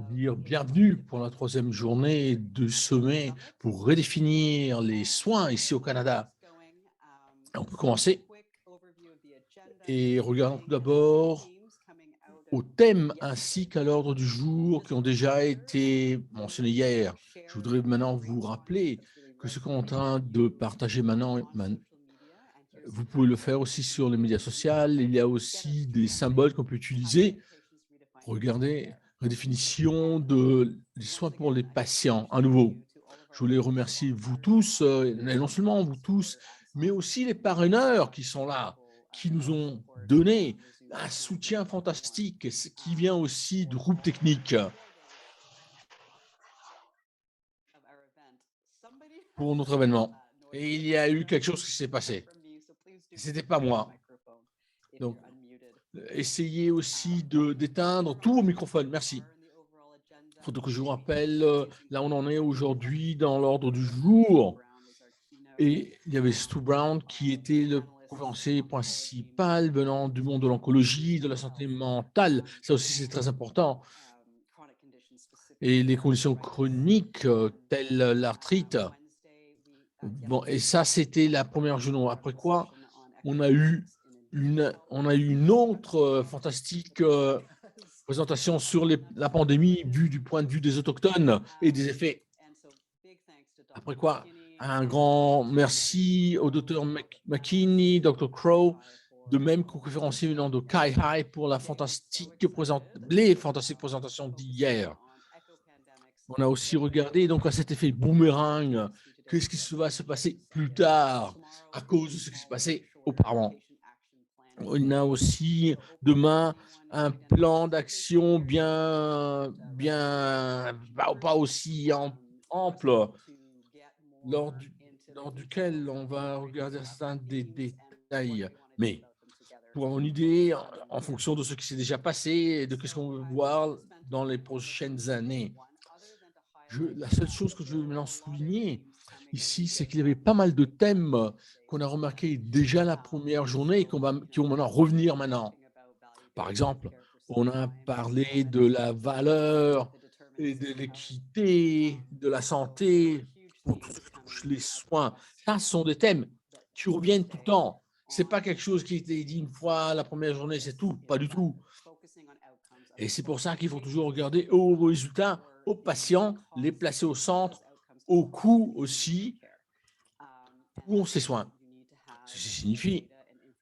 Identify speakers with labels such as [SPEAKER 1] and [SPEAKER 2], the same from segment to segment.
[SPEAKER 1] dire bienvenue pour la troisième journée du sommet pour redéfinir les soins ici au Canada. On peut commencer et regardons tout d'abord aux thèmes ainsi qu'à l'ordre du jour qui ont déjà été mentionnés hier. Je voudrais maintenant vous rappeler que ce qu'on est en train de partager maintenant, vous pouvez le faire aussi sur les médias sociaux. Il y a aussi des symboles qu'on peut utiliser. Regardez, redéfinition des soins pour les patients, à nouveau. Je voulais remercier vous tous, et non seulement vous tous, mais aussi les parraineurs qui sont là, qui nous ont donné un soutien fantastique, qui vient aussi du groupe technique pour notre événement. Et il y a eu quelque chose qui s'est passé. Ce n'était pas moi. Donc, essayez aussi d'éteindre tous vos microphones. Merci. Il faut que je vous rappelle, là on en est aujourd'hui dans l'ordre du jour. Et il y avait Stu Brown qui était le conférencier principal venant du monde de l'oncologie, de la santé mentale. Ça aussi, c'est très important. Et les conditions chroniques telles l'arthrite. Bon, et ça, c'était la première journée. Après quoi, on a eu une autre fantastique présentation sur la pandémie vue du point de vue des autochtones et des effets. Après quoi, un grand merci au Dr McKinney, Dr Crow, de même qu'au conférencier venant de Kai Hai pour les fantastiques présentations d'hier. On a aussi regardé donc à cet effet boomerang, qu'est-ce qui va se passer plus tard à cause de ce qui s'est passé auparavant. On a aussi demain un plan d'action pas aussi ample, lors duquel on va regarder certains des détails. Mais pour avoir une idée, en fonction de ce qui s'est déjà passé et de ce qu'on veut voir dans les prochaines années, la seule chose que je veux maintenant souligner ici, c'est qu'il y avait pas mal de thèmes qu'on a remarqués déjà la première journée et qui vont maintenant revenir maintenant. Par exemple, on a parlé de la valeur et de l'équité, de la santé, pour tout ce qui touche les soins. Ça, ce sont des thèmes qui reviennent tout le temps. Ce n'est pas quelque chose qui a été dit une fois la première journée, c'est tout, pas du tout. Et c'est pour ça qu'il faut toujours regarder aux résultats, aux patients, les placer au centre, au coût aussi, pour ces soins. Ceci signifie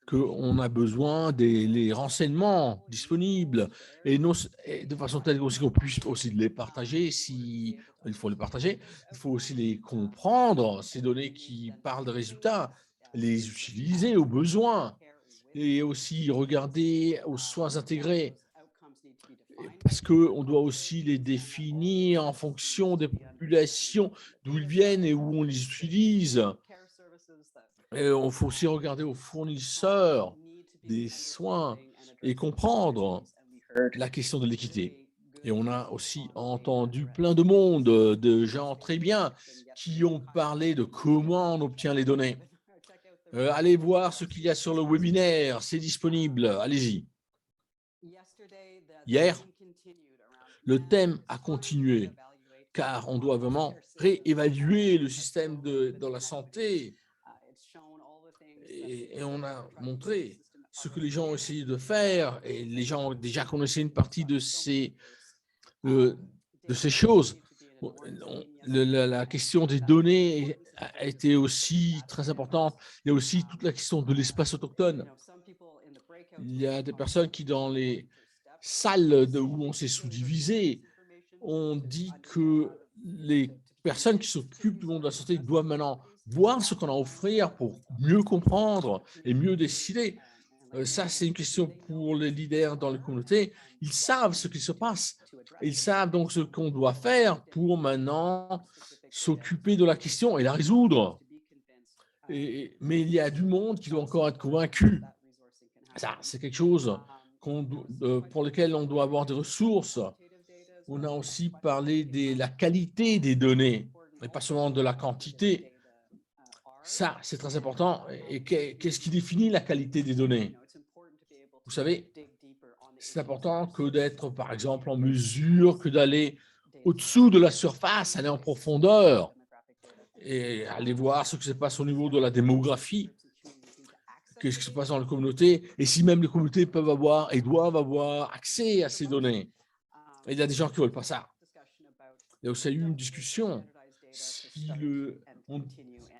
[SPEAKER 1] qu'on a besoin des renseignements disponibles et de façon telle aussi qu'on puisse aussi les partager si il faut les partager. Il faut aussi les comprendre, ces données qui parlent de résultats, les utiliser aux besoins et aussi regarder aux soins intégrés parce qu'on doit aussi les définir en fonction des populations, d'où ils viennent et où on les utilise. Et il faut aussi regarder aux fournisseurs des soins et comprendre la question de l'équité. Et on a aussi entendu plein de monde, de gens très bien, qui ont parlé de comment on obtient les données. Allez voir ce qu'il y a sur le webinaire, c'est disponible, allez-y. Hier, le thème a continué, car on doit vraiment réévaluer le système dans la santé. Et on a montré ce que les gens ont essayé de faire, et les gens déjà connaissaient une partie de ces choses. La question des données a été aussi très importante. Il y a aussi toute la question de l'espace autochtone. Il y a des personnes qui, dans les salles où on s'est sous-divisé, ont dit que les personnes qui s'occupent du monde de la santé doivent maintenant voir ce qu'on a à offrir pour mieux comprendre et mieux décider. Ça, c'est une question pour les leaders dans les communautés. Ils savent ce qui se passe. Ils savent donc ce qu'on doit faire pour maintenant s'occuper de la question et la résoudre. Mais il y a du monde qui doit encore être convaincu. Ça, c'est quelque chose pour lequel on doit avoir des ressources. On a aussi parlé de la qualité des données, et pas seulement de la quantité. Ça, c'est très important. Et qu'est-ce qui définit la qualité des données? Vous savez, c'est important que d'être, par exemple, en mesure que d'aller au-dessous de la surface, aller en profondeur et aller voir ce qui se passe au niveau de la démographie, qu'est-ce qui se passe dans la communauté, et si même les communautés peuvent avoir et doivent avoir accès à ces données. Et il y a des gens qui ne veulent pas ça. Il y a aussi eu une discussion si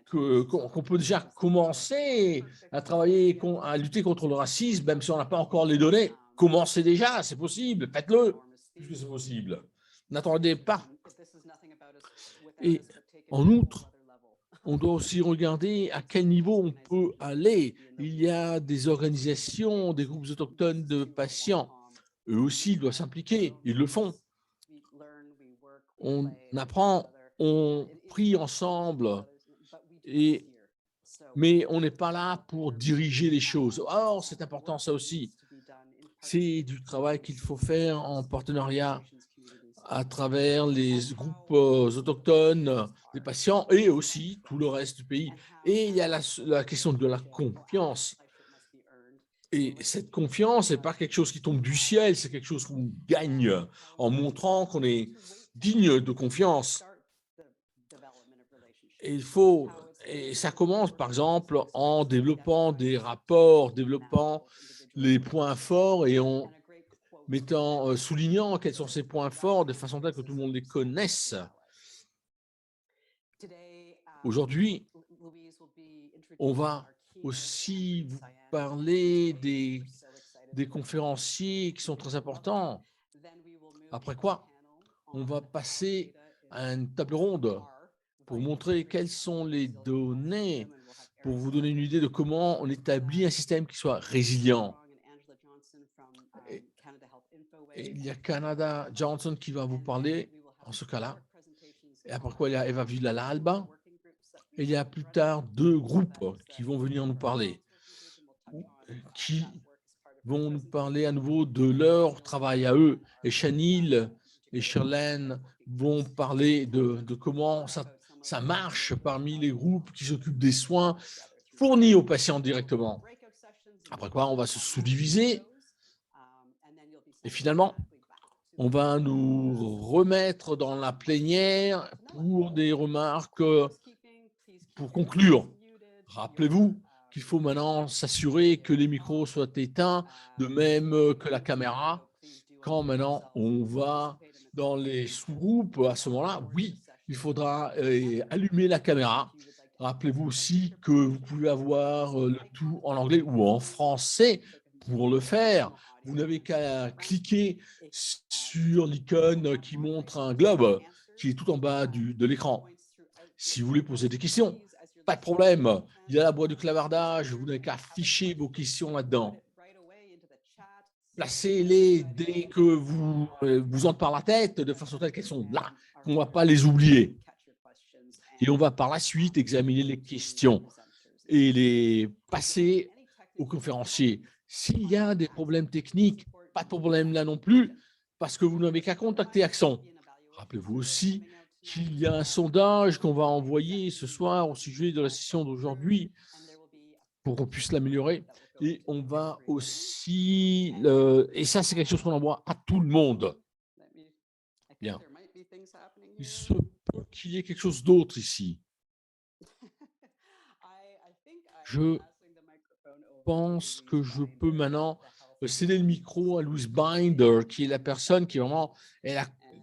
[SPEAKER 1] qu'on peut déjà commencer à travailler, à lutter contre le racisme, même si on n'a pas encore les données. Commencez déjà, c'est possible, faites-le, puisque c'est possible. N'attendez pas. Et en outre, on doit aussi regarder à quel niveau on peut aller. Il y a des organisations, des groupes autochtones de patients. Eux aussi, ils doivent s'impliquer. Ils le font. On apprend, on prie ensemble, mais on n'est pas là pour diriger les choses. Or, c'est important ça aussi. C'est du travail qu'il faut faire en partenariat à travers les groupes autochtones, des patients et aussi tout le reste du pays. Et il y a la question de la confiance. Et cette confiance n'est pas quelque chose qui tombe du ciel, c'est quelque chose qu'on gagne en montrant qu'on est digne de confiance. Et et ça commence par exemple en développant des rapports, développant les points forts et en soulignant quels sont ces points forts de façon telle que tout le monde les connaisse. Aujourd'hui, on va aussi vous parler des conférenciers qui sont très importants. Après quoi, on va passer à une table ronde pour montrer quelles sont les données, pour vous donner une idée de comment on établit un système qui soit résilient. Et il y a Canada Johnson qui va vous parler en ce cas-là. Et après quoi, il y a Eva Villalba. Et il y a plus tard 2 groupes qui vont venir nous parler, qui vont nous parler à nouveau de leur travail à eux. Et Chanil et Sherlène vont parler de comment ça marche parmi les groupes qui s'occupent des soins fournis aux patients directement. Après quoi, on va se sous-diviser. Et finalement, on va nous remettre dans la plénière pour des remarques pour conclure. Rappelez-vous qu'il faut maintenant s'assurer que les micros soient éteints, de même que la caméra. Quand maintenant on va dans les sous-groupes, à ce moment-là, oui, il faudra allumer la caméra. Rappelez-vous aussi que vous pouvez avoir le tout en anglais ou en français pour le faire. Vous n'avez qu'à cliquer sur l'icône qui montre un globe qui est tout en bas de l'écran. Si vous voulez poser des questions, pas de problème. Il y a la boîte de clavardage, vous n'avez qu'à afficher vos questions là-dedans. Placez-les dès que vous en par la tête, de façon telle qu'elles sont là, qu'on ne va pas les oublier. Et on va par la suite examiner les questions et les passer aux conférenciers. S'il y a des problèmes techniques, pas de problème là non plus, parce que vous n'avez qu'à contacter Accent. Rappelez-vous aussi qu'il y a un sondage qu'on va envoyer ce soir au sujet de la session d'aujourd'hui pour qu'on puisse l'améliorer. Et on va aussi, et ça c'est quelque chose qu'on envoie à tout le monde. Bien. Il se peut qu'il y ait quelque chose d'autre ici. Je pense que je peux maintenant céder le micro à Louise Binder, qui est la personne qui vraiment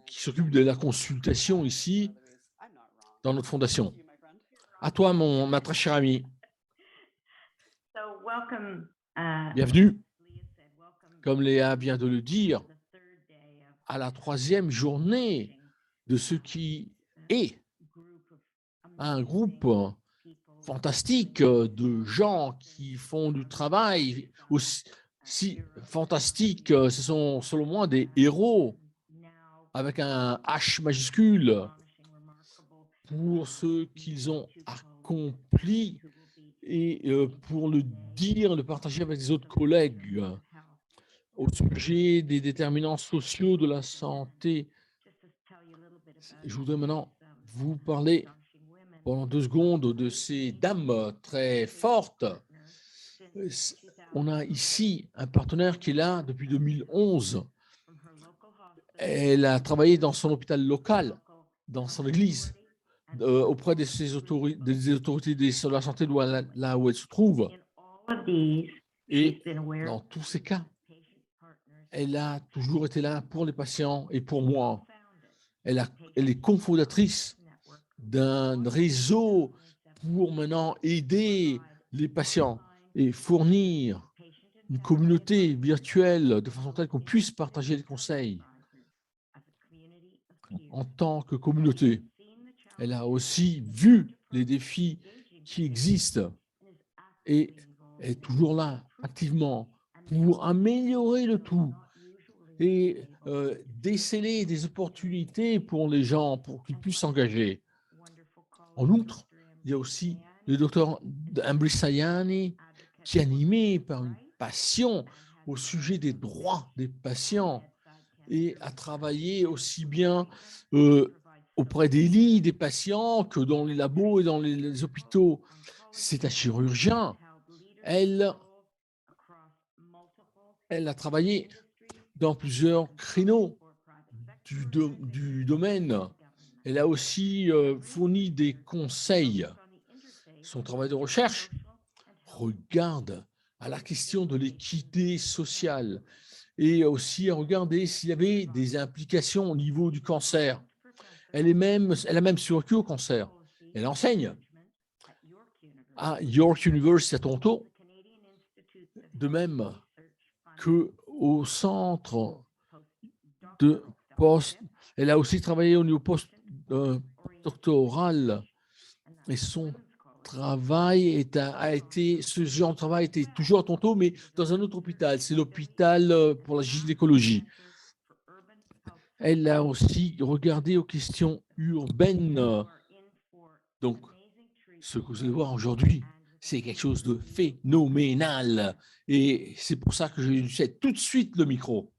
[SPEAKER 1] qui s'occupe de la consultation ici dans notre fondation. À toi, ma très chère amie. Bienvenue, comme Léa vient de le dire, à la 3e journée de ce qui est un groupe fantastique de gens qui font du travail aussi fantastique. Ce sont selon moi des héros avec un H majuscule pour ce qu'ils ont accompli et pour le dire, le partager avec les autres collègues au sujet des déterminants sociaux de la santé. Je voudrais maintenant vous parler pendant 2 secondes de ces dames très fortes. on a ici un partenaire qui est là depuis 2011. Elle a travaillé dans son hôpital local, dans son église, auprès des autorités de la santé là où elle se trouve. Et dans tous ces cas, elle a toujours été là pour les patients et pour moi. Elle est cofondatrice d'un réseau pour maintenant aider les patients et fournir une communauté virtuelle de façon telle qu'on puisse partager les conseils en tant que communauté. Elle a aussi vu les défis qui existent et est toujours là activement pour améliorer le tout et déceler des opportunités pour les gens pour qu'ils puissent s'engager. En outre, il y a aussi le docteur Ambry Sayani qui est animé par une passion au sujet des droits des patients et a travaillé aussi bien auprès des lits des patients que dans les labos et dans les hôpitaux. C'est un chirurgien. Elle a travaillé dans plusieurs créneaux du domaine. Elle a aussi fourni des conseils. Son travail de recherche regarde à la question de l'équité sociale et aussi à regarder s'il y avait des implications au niveau du cancer. Elle a même survécu au cancer. Elle enseigne à York University à Toronto, de même qu'au centre de post. Elle a aussi travaillé au niveau postdoctoral et son travail ce genre de travail était toujours à Toronto, mais dans un autre hôpital. C'est l'hôpital pour la gynécologie. Elle a aussi regardé aux questions urbaines. Donc, ce que vous allez voir aujourd'hui, c'est quelque chose de phénoménal. Et c'est pour ça que je lui cède tout de suite le micro.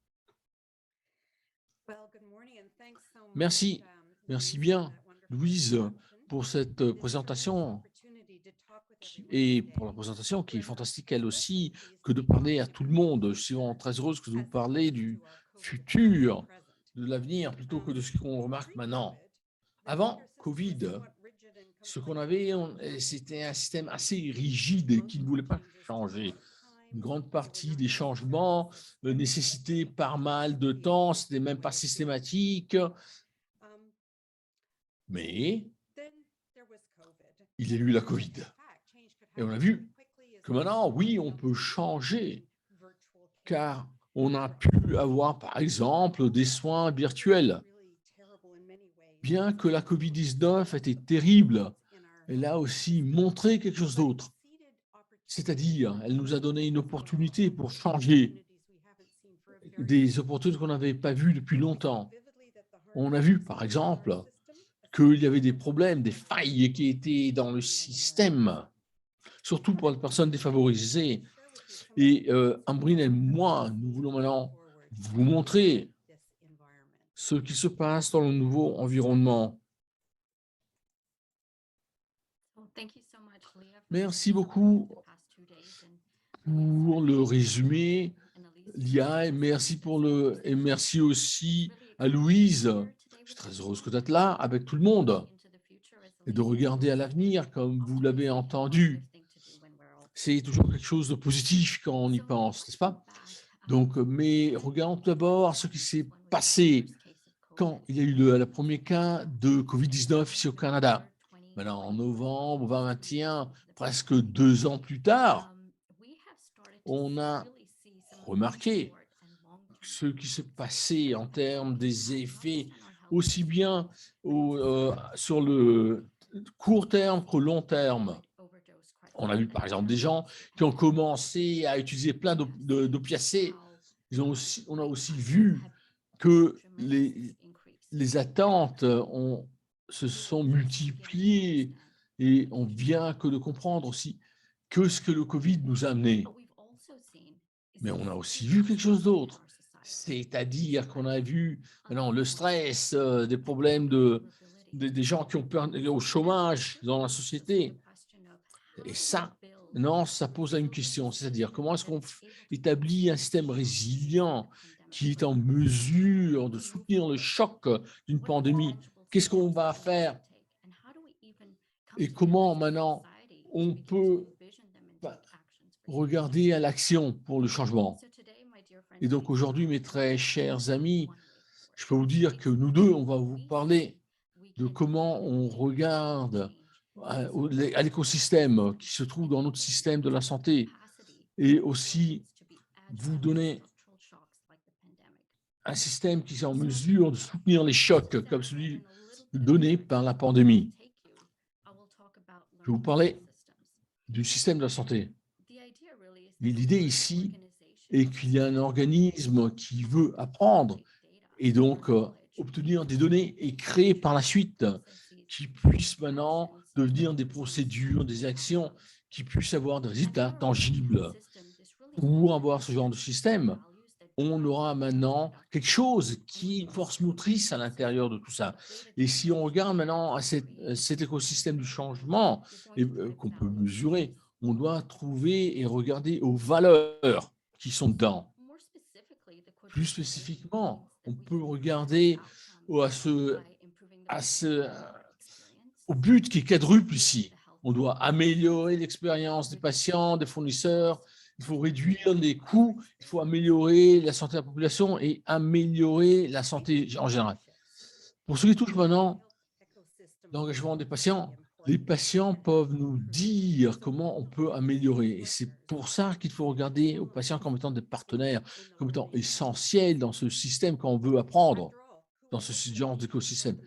[SPEAKER 1] Merci. Merci bien, Louise, pour cette présentation et pour la présentation qui est fantastique, elle aussi, que de parler à tout le monde. Je suis vraiment très heureuse que vous parlez du futur, de l'avenir, plutôt que de ce qu'on remarque maintenant. Avant Covid, ce qu'on avait, c'était un système assez rigide et qui ne voulait pas changer. Une grande partie des changements nécessitaient pas mal de temps, ce n'était même pas systématique. Mais il y a eu la Covid. Et on a vu que maintenant, oui, on peut changer, car on a pu avoir, par exemple, des soins virtuels. Bien que la Covid-19 était terrible, elle a aussi montré quelque chose d'autre. C'est-à-dire, elle nous a donné une opportunité pour changer, des opportunités qu'on n'avait pas vues depuis longtemps. On a vu, par exemple, qu'il y avait des problèmes, des failles qui étaient dans le système, surtout pour les personnes défavorisées. Et Ambrine et moi, nous voulons maintenant vous montrer ce qui se passe dans le nouveau environnement. Merci beaucoup pour le résumé, Lia, et merci aussi à Louise. Je suis très heureuse que d'être là avec tout le monde et de regarder à l'avenir, comme vous l'avez entendu. C'est toujours quelque chose de positif quand on y pense, n'est-ce pas? Donc, mais regardons tout d'abord ce qui s'est passé quand il y a eu le premier cas de Covid-19 ici au Canada. Maintenant, en novembre 2021, presque 2 ans plus tard, on a remarqué ce qui s'est passé en termes des effets, aussi bien sur le court terme qu'au long terme. On a vu, par exemple, des gens qui ont commencé à utiliser plein d'opiacés. On a aussi vu que les attentes se sont multipliées et on vient que de comprendre aussi que ce que le Covid nous a amené. Mais on a aussi vu quelque chose d'autre, c'est-à-dire qu'on a vu maintenant le stress, des problèmes des gens qui ont peur au chômage dans la société. Et ça, Non, ça pose une question, c'est-à-dire comment est-ce qu'on établit un système résilient qui est en mesure de soutenir le choc d'une pandémie? Qu'est-ce qu'on va faire et comment maintenant on peut bah, regarder à l'action pour le changement? Et donc aujourd'hui, mes très chers amis, je peux vous dire que nous deux, on va vous parler de comment on regarde à l'écosystème qui se trouve dans notre système de la santé et aussi vous donner un système qui est en mesure de soutenir les chocs comme celui donné par la pandémie. Je vais vous parler du système de la santé. Et l'idée ici est qu'il y a un organisme qui veut apprendre et donc obtenir des données et créer par la suite qui puissent maintenant devenir des procédures, des actions qui puissent avoir des résultats tangibles. Pour avoir ce genre de système, on aura maintenant quelque chose qui est une force motrice à l'intérieur de tout ça. Et si on regarde maintenant à cet écosystème du changement qu'on peut mesurer, on doit trouver et regarder aux valeurs qui sont dedans. Plus spécifiquement, on peut regarder à au but qui est quadruple ici. On doit améliorer l'expérience des patients, des fournisseurs, il faut réduire les coûts, il faut améliorer la santé de la population et améliorer la santé en général. Pour ce qui touche maintenant l'engagement des patients, les patients peuvent nous dire comment on peut améliorer. Et c'est pour ça qu'il faut regarder aux patients comme étant des partenaires, comme étant essentiels dans ce système quand on veut apprendre, dans ce genre d'écosystème.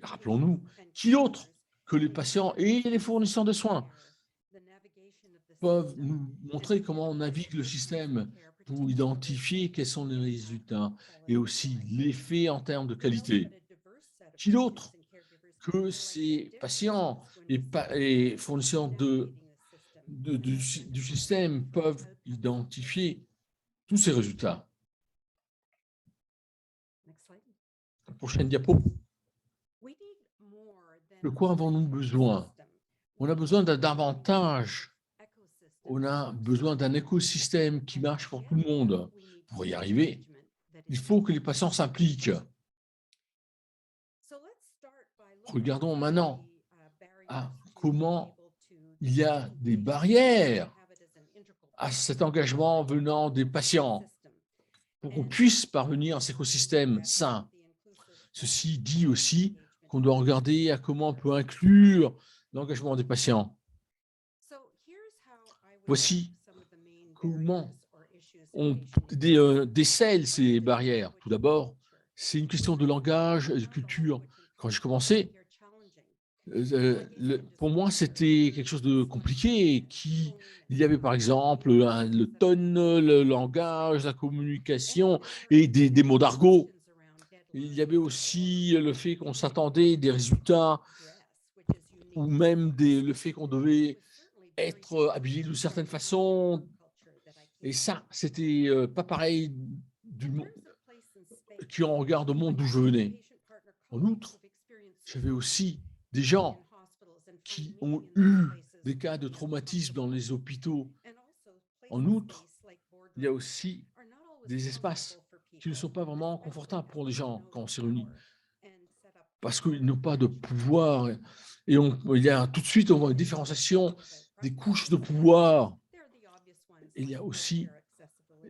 [SPEAKER 1] Rappelons-nous, qui d'autre que les patients et les fournisseurs de soins peuvent nous montrer comment on navigue le système pour identifier quels sont les résultats et aussi l'effet en termes de qualité. Qui d'autre que ces patients et fournisseurs du système peuvent identifier tous ces résultats? Prochaine diapo. De quoi avons-nous besoin? On a besoin d'un davantage. On a besoin d'un écosystème qui marche pour tout le monde. Pour y arriver, il faut que les patients s'impliquent. Regardons maintenant à comment il y a des barrières à cet engagement venant des patients pour qu'on puisse parvenir à cet écosystème sain. Ceci dit aussi qu'on doit regarder à comment on peut inclure l'engagement des patients. Voici comment on décèle ces barrières. Tout d'abord, c'est une question de langage et de culture. Quand j'ai commencé, pour moi, c'était quelque chose de compliqué. Il y avait par exemple le tonne, le langage, la communication et des mots d'argot. Il y avait aussi le fait qu'on s'attendait des résultats ou même le fait qu'on devait être habillé d'une certaine façon. Et ça, c'était pas pareil qui en regarde au monde d'où je venais. En outre, j'avais aussi des gens qui ont eu des cas de traumatisme dans les hôpitaux. En outre, il y a aussi des espaces qui ne sont pas vraiment confortables pour les gens quand on s'y réunit, parce qu'ils n'ont pas de pouvoir. Et il y a tout de suite, on voit une différenciation des couches de pouvoir. Il y a aussi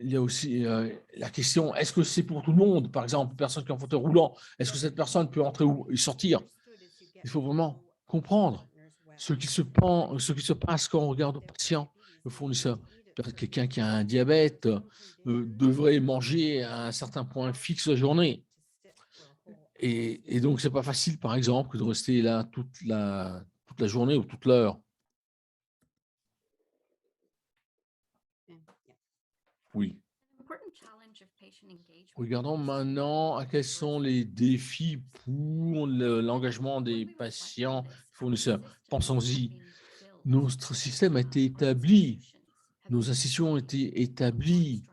[SPEAKER 1] la question, est-ce que c'est pour tout le monde? Par exemple, une personne qui est en fauteuil roulant, est-ce que cette personne peut entrer ou sortir? Il faut vraiment comprendre ce qui se passe quand on regarde au patient, le fournisseur. Quelqu'un qui a un diabète devrait manger à un certain point fixe la journée. Et donc, ce n'est pas facile, par exemple, de rester là toute la journée ou toute l'heure. Oui. Regardons maintenant à quels sont les défis pour l'engagement des patients fournisseurs. Pensons-y, notre système a été établi, nos institutions ont été établies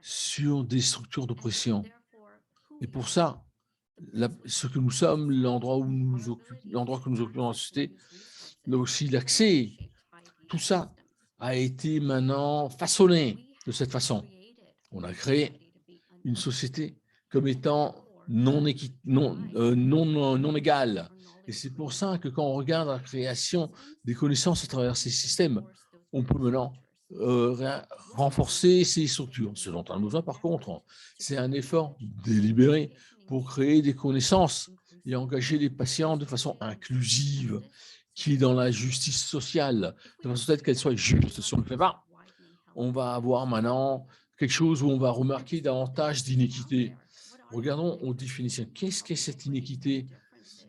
[SPEAKER 1] sur des structures d'oppression. Et pour ça, ce que nous sommes, l'endroit que nous occupons dans la société, mais aussi l'accès, tout ça a été maintenant façonné de cette façon. On a créé une société comme étant non égale. Et c'est pour ça que quand on regarde la création des connaissances à travers ces systèmes, on peut maintenant renforcer ces structures. Ce dont on a besoin, par contre, c'est un effort délibéré pour créer des connaissances et engager les patients de façon inclusive, qui est dans la justice sociale, de façon telle qu'elle soit juste. Si on ne le fait pas, on va avoir maintenant quelque chose où on va remarquer davantage d'inéquité. Regardons aux définitions. Qu'est-ce qu'est cette inéquité?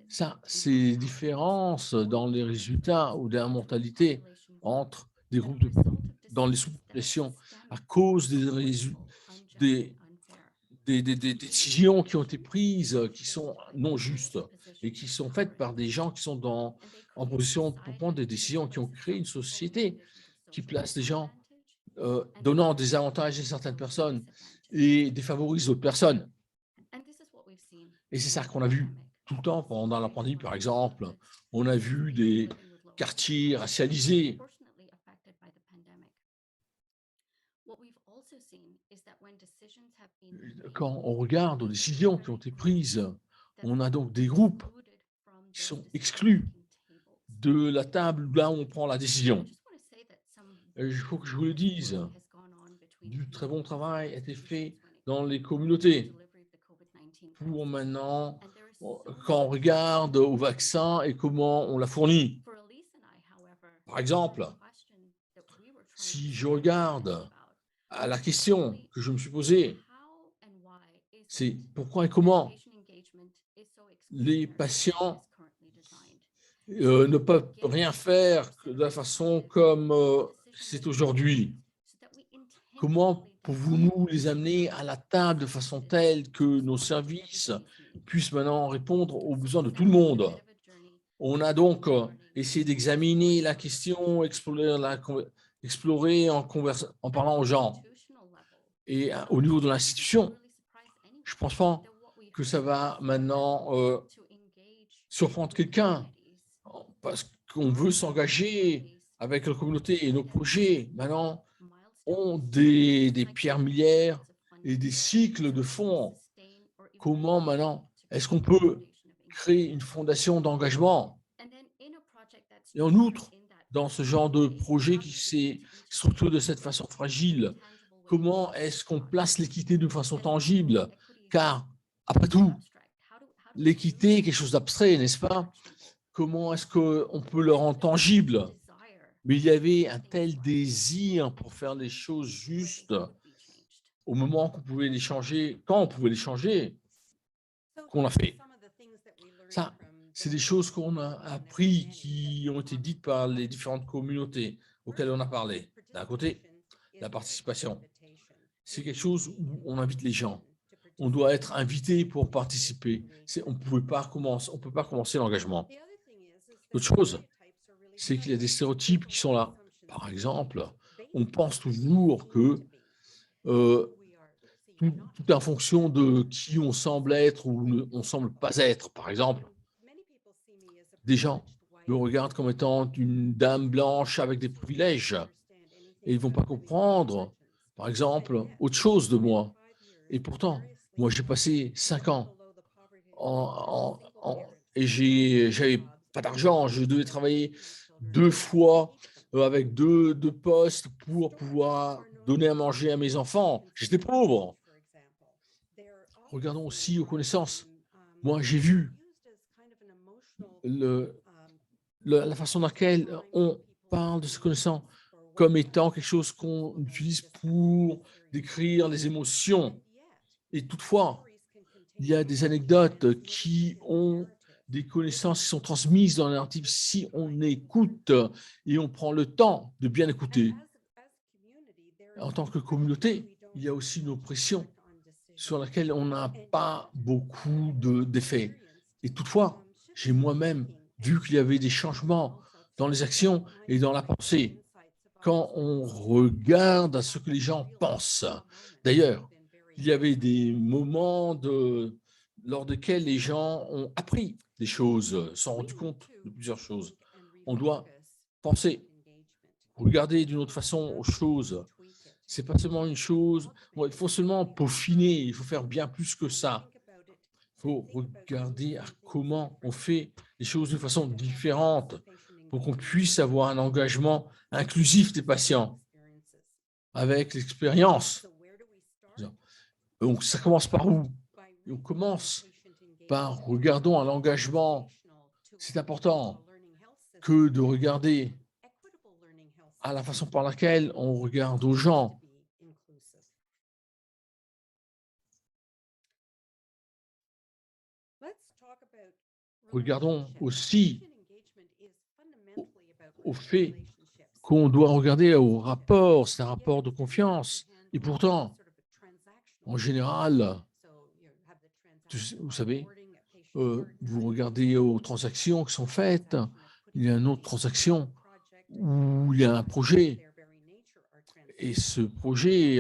[SPEAKER 1] Ça, c'est les différences dans les résultats ou de la mortalité entre des groupes dans les sous-populations à cause des, des décisions qui ont été prises, qui sont non justes et qui sont faites par des gens qui sont en position pour prendre des décisions, qui ont créé une société qui place des gens donnant des avantages à certaines personnes et défavorise d'autres personnes. Et c'est ça qu'on a vu tout le temps pendant la pandémie, par exemple. On a vu des quartiers racialisés. Quand on regarde aux décisions qui ont été prises, on a donc des groupes qui sont exclus de la table là où on prend la décision. Il faut que je vous le dise, du très bon travail a été fait dans les communautés pour maintenant, quand on regarde au vaccin et comment on l'a fourni. Par exemple, si je regarde à la question que je me suis posée, c'est pourquoi et comment les patients ne peuvent rien faire de la façon comme c'est aujourd'hui. Comment pouvons-nous les amener à la table de façon telle que nos services puissent maintenant répondre aux besoins de tout le monde? On a donc essayé d'examiner la question, explorer en parlant aux gens. Et au niveau de l'institution, je ne pense pas que ça va maintenant surprendre quelqu'un parce qu'on veut s'engager avec la communauté et nos projets maintenant ont des pierres miliaires et des cycles de fonds. Comment maintenant est-ce qu'on peut créer une fondation d'engagement? Et en outre, dans ce genre de projet qui s'est structuré de cette façon fragile, comment est-ce qu'on place l'équité de façon tangible? Car, après tout, l'équité est quelque chose d'abstrait, n'est-ce pas? Comment est-ce qu'on peut le rendre tangible? Mais il y avait un tel désir pour faire les choses justes au moment qu'on pouvait les changer, quand on pouvait les changer, qu'on l'a fait. Ça, c'est des choses qu'on a appris, qui ont été dites par les différentes communautés auxquelles on a parlé. D'un côté, la participation. C'est quelque chose où on invite les gens. On doit être invité pour participer. On ne peut pas commencer l'engagement. L'autre chose, c'est qu'il y a des stéréotypes qui sont là. Par exemple, on pense toujours que tout est en fonction de qui on semble être ou on ne semble pas être. Par exemple, des gens me regardent comme étant une dame blanche avec des privilèges et ils ne vont pas comprendre, par exemple, autre chose de moi. Et pourtant, moi, j'ai passé 5 ans et j'avais pas d'argent. Je devais travailler 2 fois avec deux postes pour pouvoir donner à manger à mes enfants. J'étais pauvre. Regardons aussi aux connaissances. Moi, j'ai vu la façon dans laquelle on parle de ces connaissances comme étant quelque chose qu'on utilise pour décrire les émotions. Et toutefois, il y a des anecdotes qui ont des connaissances qui sont transmises dans les narratif si on écoute et on prend le temps de bien écouter. En tant que communauté, il y a aussi une oppression sur laquelle on n'a pas beaucoup d'effets. Et toutefois, j'ai moi-même vu qu'il y avait des changements dans les actions et dans la pensée quand on regarde à ce que les gens pensent. D'ailleurs, il y avait des moments lors desquels les gens ont appris des choses, se sont rendus compte de plusieurs choses. On doit penser regarder d'une autre façon aux choses. C'est pas seulement une chose, il faut seulement peaufiner, il faut faire bien plus que ça. Il faut regarder à comment on fait les choses de façon différente pour qu'on puisse avoir un engagement inclusif des patients avec l'expérience. Donc, ça commence par où? On commence par regardons à l'engagement. C'est important que de regarder à la façon par laquelle on regarde aux gens. Regardons aussi au fait qu'on doit regarder au rapport, c'est un rapport de confiance. Et pourtant, en général, vous savez, vous regardez aux transactions qui sont faites, il y a une autre transaction où il y a un projet. Et ce projet,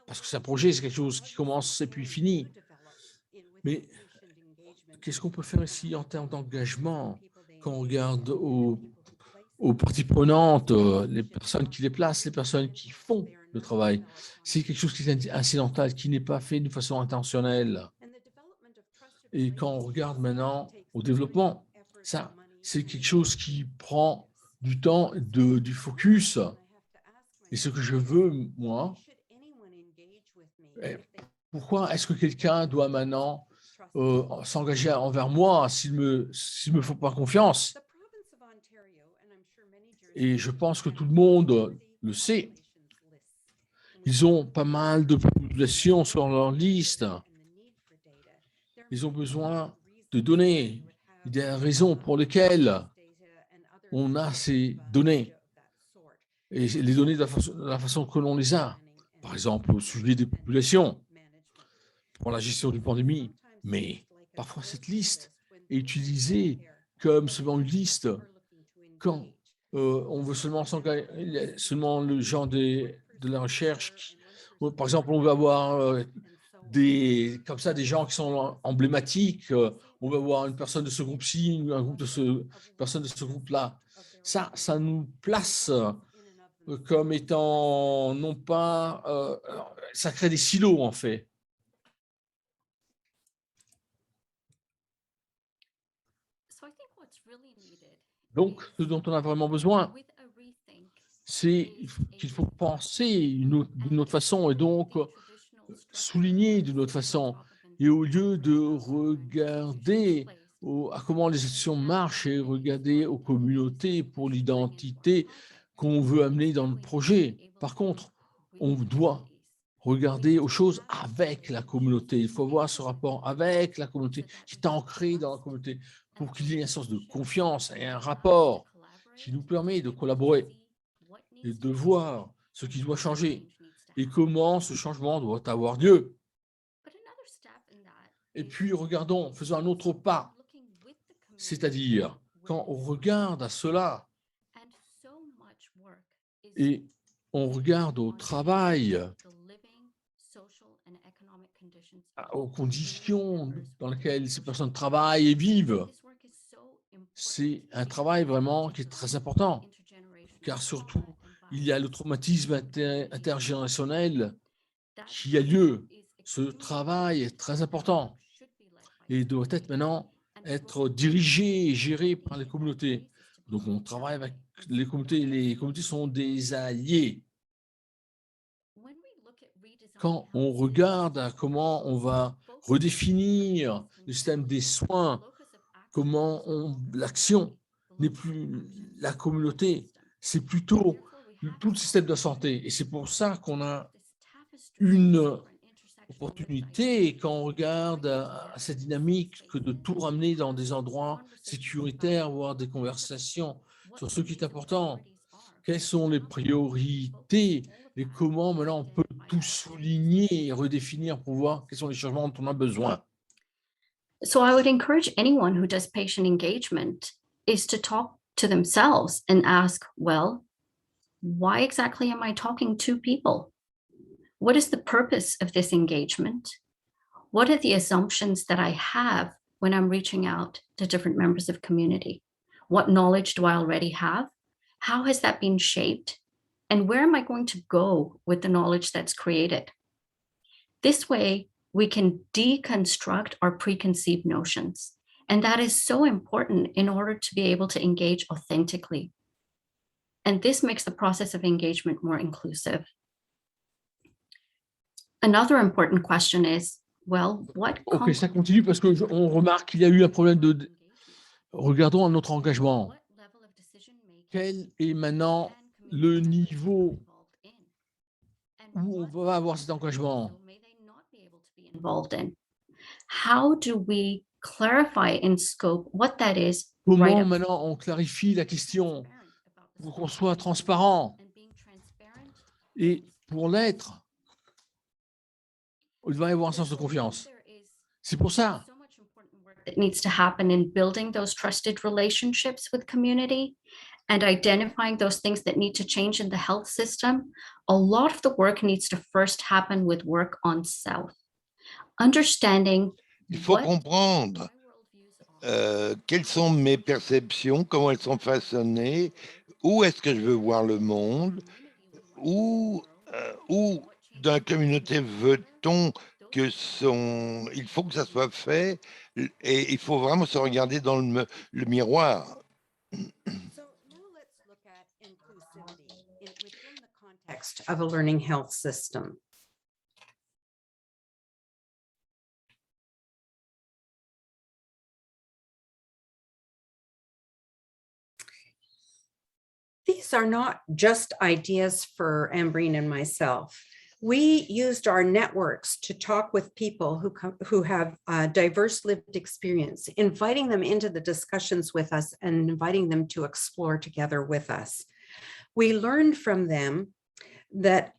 [SPEAKER 1] parce que c'est un projet, c'est quelque chose qui commence et puis finit. Mais qu'est-ce qu'on peut faire ici en termes d'engagement quand on regarde aux parties prenantes, les personnes qui les placent, les personnes qui font le travail? C'est quelque chose qui est incidental, qui n'est pas fait de façon intentionnelle. Et quand on regarde maintenant au développement, ça, c'est quelque chose qui prend du temps, du focus. Et ce que je veux, moi, pourquoi est-ce que quelqu'un doit maintenant s'engager envers moi s'il me faut pas confiance? Et je pense que tout le monde le sait. Ils ont pas mal de populations sur leur liste. Ils ont besoin de données. Il y a une raison pour lesquelles on a ces données. Et les données de la façon que l'on les a. Par exemple, au sujet des populations, pour la gestion d'une pandémie. Mais parfois, cette liste est utilisée comme seulement une liste quand on veut seulement s'engager, seulement le genre de la recherche. Par exemple, on veut avoir comme ça, des gens qui sont emblématiques. On va avoir une personne de ce groupe-ci, un groupe personne de ce groupe-là. Ça nous place comme étant non pas... ça crée des silos, en fait. Donc, ce dont on a vraiment besoin, c'est qu'il faut penser d'une autre façon et donc souligner d'une autre façon. Et au lieu de regarder à comment les actions marchent et regarder aux communautés pour l'identité qu'on veut amener dans le projet. Par contre, on doit regarder aux choses avec la communauté. Il faut avoir ce rapport avec la communauté qui est ancré dans la communauté pour qu'il y ait un sens de confiance et un rapport qui nous permet de collaborer et de voir ce qui doit changer et comment ce changement doit avoir lieu. Et puis, regardons, faisons un autre pas, c'est-à-dire, quand on regarde à cela et on regarde au travail, aux conditions dans lesquelles ces personnes travaillent et vivent, c'est un travail vraiment qui est très important, car surtout, il y a le traumatisme intergénérationnel qui a lieu. Ce travail est très important et doit être maintenant être dirigé et géré par les communautés. Donc, on travaille avec les communautés. Les communautés sont des alliés. Quand on regarde à comment on va redéfinir le système des soins, comment l'action n'est plus la communauté, c'est plutôt tout le système de la santé. Et c'est pour ça qu'on a une opportunité quand on regarde à cette dynamique que de tout ramener dans des endroits sécuritaires, avoir des conversations sur ce qui est important. Quelles sont les priorités et comment maintenant on peut tout souligner et redéfinir pour voir quels sont les changements dont on a besoin.
[SPEAKER 2] So I would encourage anyone who does patient engagement is to talk to themselves and ask, well, why exactly am I talking to people? What is the purpose of this engagement? What are the assumptions that I have when I'm reaching out to different members of community? What knowledge do I already have? How has that been shaped? And where am I going to go with the knowledge that's created? This way, we can deconstruct our preconceived notions. And that is so important in order to be able to engage authentically. And this makes the process of engagement more inclusive. Another important question is, well, what
[SPEAKER 1] Ok, ça continue parce qu'on remarque qu'il y a eu un problème de... Regardons notre engagement. Quel est maintenant le niveau où on va avoir cet engagement?
[SPEAKER 2] Involved in? How do we clarify in scope what that is?
[SPEAKER 1] Comment maintenant on clarifie la question pour qu'on soit transparent? Et pour l'être, il va y avoir un sens de confiance. C'est pour ça.
[SPEAKER 2] That needs to happen in building those trusted relationships with community and identifying those things that need to change in the health system. A lot of the work needs to first happen with work on self. Understanding.
[SPEAKER 3] Il faut comprendre quelles sont mes perceptions, comment elles sont façonnées, où est-ce que je veux voir le monde, où dans la communauté veut-on que il faut que ça soit fait, et il faut vraiment se regarder dans le miroir.
[SPEAKER 4] So now let's look at inclusivity within the context of a learning health system. These are not just ideas for Ambreen and myself. We used our networks to talk with people who have diverse lived experience, inviting them into the discussions with us and inviting them to explore together with us. We learned from them that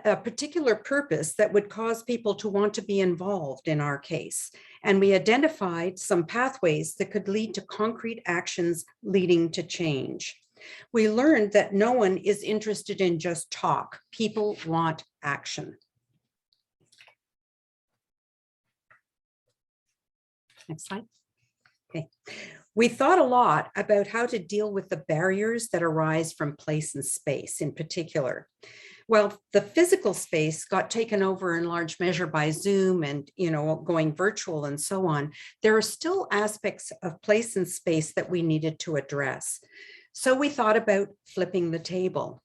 [SPEAKER 4] a particular purpose that would cause people to want to be involved in our case. And we identified some pathways that could lead to concrete actions leading to change. We learned that no one is interested in just talk. People want action. Next slide. Okay. We thought a lot about how to deal with the barriers that arise from place and space in particular. Well, the physical space got taken over in large measure by Zoom and, going virtual and so on. There are still aspects of place and space that we needed to address. So we thought about flipping the table.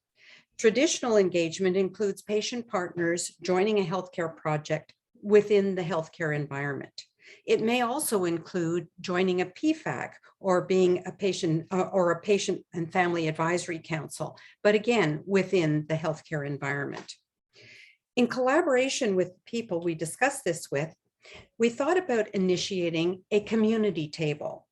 [SPEAKER 4] Traditional engagement includes patient partners joining a healthcare project within the healthcare environment. It may also include joining a PFAC or being a patient and family advisory council, but again, within the healthcare environment. In collaboration with people we discussed this with, we thought about initiating a community table.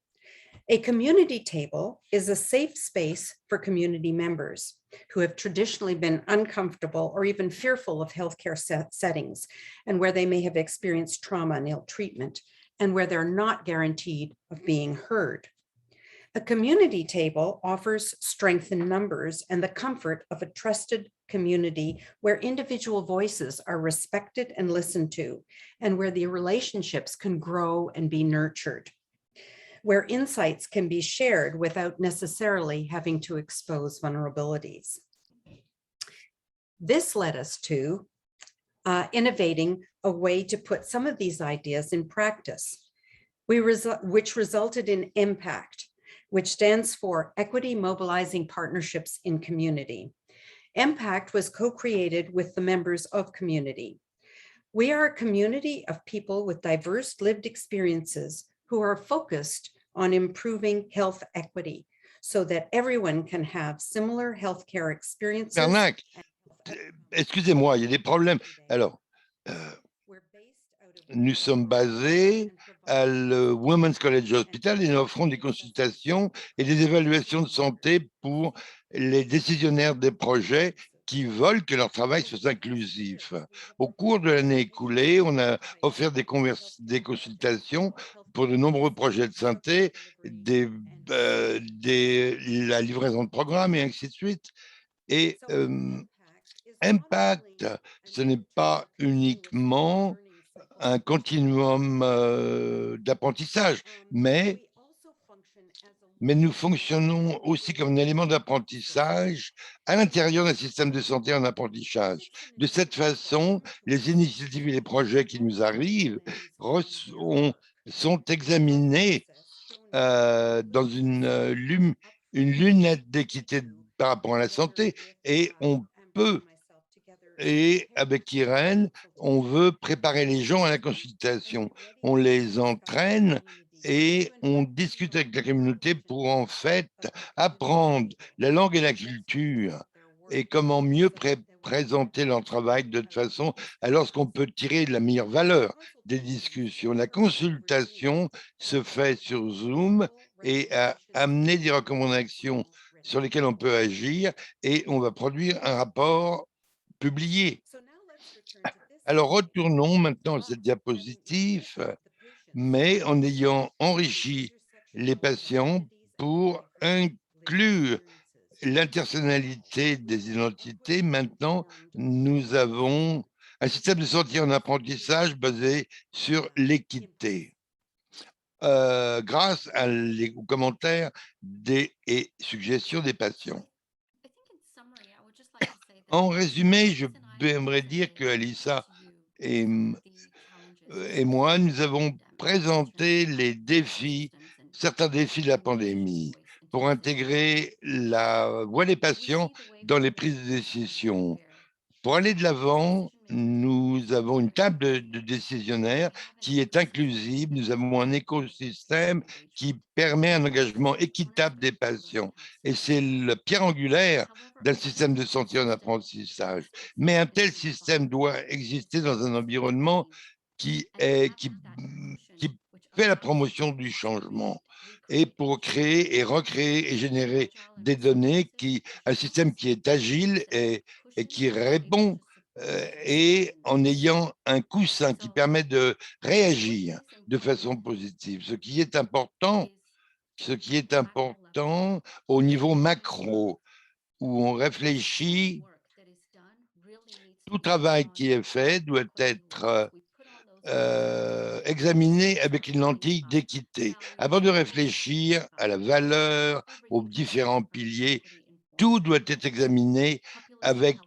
[SPEAKER 4] A community table is a safe space for community members who have traditionally been uncomfortable or even fearful of healthcare settings, and where they may have experienced trauma and ill treatment, and where they're not guaranteed of being heard. A community table offers strength in numbers and the comfort of a trusted community where individual voices are respected and listened to, and where the relationships can grow and be nurtured, where insights can be shared without necessarily having to expose vulnerabilities. This led us to innovating a way to put some of these ideas in practice, which resulted in IMPACT, which stands for Equity Mobilizing Partnerships in Community. IMPACT was co-created with the members of community. We are a community of people with diverse lived experiences who are focused on improving health equity so that everyone can have similar healthcare experiences.
[SPEAKER 3] Bernac, excusez-moi, il y a des problèmes. Alors, nous sommes basés à le Women's College Hospital et nous offrons des consultations et des évaluations de santé pour les décisionnaires des projets qui veulent que leur travail soit inclusif. Au cours de l'année écoulée, on a offert des consultations pour de nombreux projets de santé, la livraison de programmes et ainsi de suite. Et IMPACT, ce n'est pas uniquement un continuum d'apprentissage, mais mais nous fonctionnons aussi comme un élément d'apprentissage à l'intérieur d'un système de santé en apprentissage. De cette façon, les initiatives et les projets qui nous arrivent sont examinés dans une lunette d'équité par rapport à la santé, et on peut, et avec Irène, on veut préparer les gens à la consultation. On les entraîne et on discute avec la communauté pour en fait apprendre la langue et la culture et comment mieux présenter leur travail de toute façon, alors qu'on peut tirer de la meilleure valeur des discussions. La consultation se fait sur Zoom et a amené des recommandations sur lesquelles on peut agir, et on va produire un rapport publié. Alors, retournons maintenant à cette diapositive, mais en ayant enrichi les patients pour inclure l'intersonnalité des identités. Maintenant, nous avons un système de santé en apprentissage basé sur l'équité. Grâce aux commentaires et suggestions des patients. En résumé, je aimerais dire que Alissa et moi, nous avons présenté les défis, certains défis de la pandémie, pour intégrer la voix des patients dans les prises de décision. Pour aller de l'avant, nous avons une table de décisionnaires qui est inclusive. Nous avons un écosystème qui permet un engagement équitable des patients. Et c'est le pierre angulaire d'un système de santé en apprentissage. Mais un tel système doit exister dans un environnement qui fait la promotion du changement, et pour créer et recréer et générer des données, un système qui est agile et qui répond, et en ayant un coussin qui permet de réagir de façon positive. Ce qui est important au niveau macro, où on réfléchit, tout travail qui est fait doit être examiné avec une lentille d'équité. Avant de réfléchir à la valeur, aux différents piliers, tout doit être examiné avec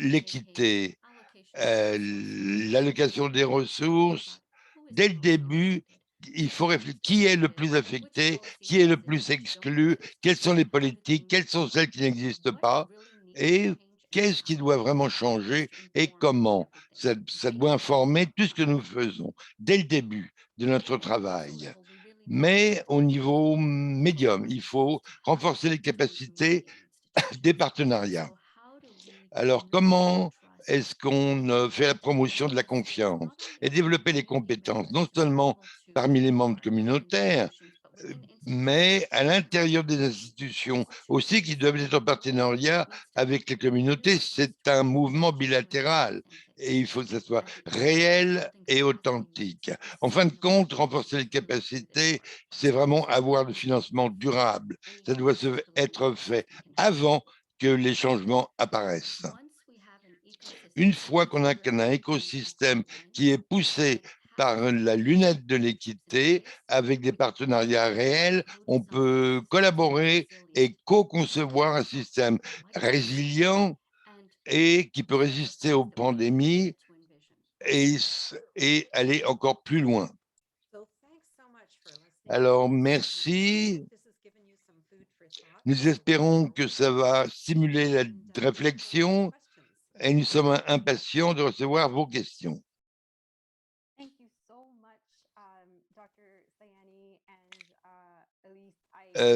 [SPEAKER 3] l'équité, l'allocation des ressources. Dès le début, il faut réfléchir qui est le plus affecté, qui est le plus exclu, quelles sont les politiques, quelles sont celles qui n'existent pas, et qu'est-ce qui doit vraiment changer et comment. Ça doit informer tout ce que nous faisons dès le début de notre travail. Mais au niveau médium, il faut renforcer les capacités des partenariats. Alors, comment est-ce qu'on fait la promotion de la confiance et développer les compétences, non seulement parmi les membres communautaires, mais à l'intérieur des institutions aussi, qui doivent être en partenariat avec les communautés. C'est un mouvement bilatéral et il faut que ça soit réel et authentique. En fin de compte, renforcer les capacités, c'est vraiment avoir le financement durable. Ça doit être fait avant que les changements apparaissent. Une fois qu'on a un écosystème qui est poussé par la lunette de l'équité, avec des partenariats réels, on peut collaborer et co-concevoir un système résilient et qui peut résister aux pandémies et aller encore plus loin. Alors, merci. Nous espérons que ça va stimuler la réflexion et nous sommes impatients de recevoir vos questions.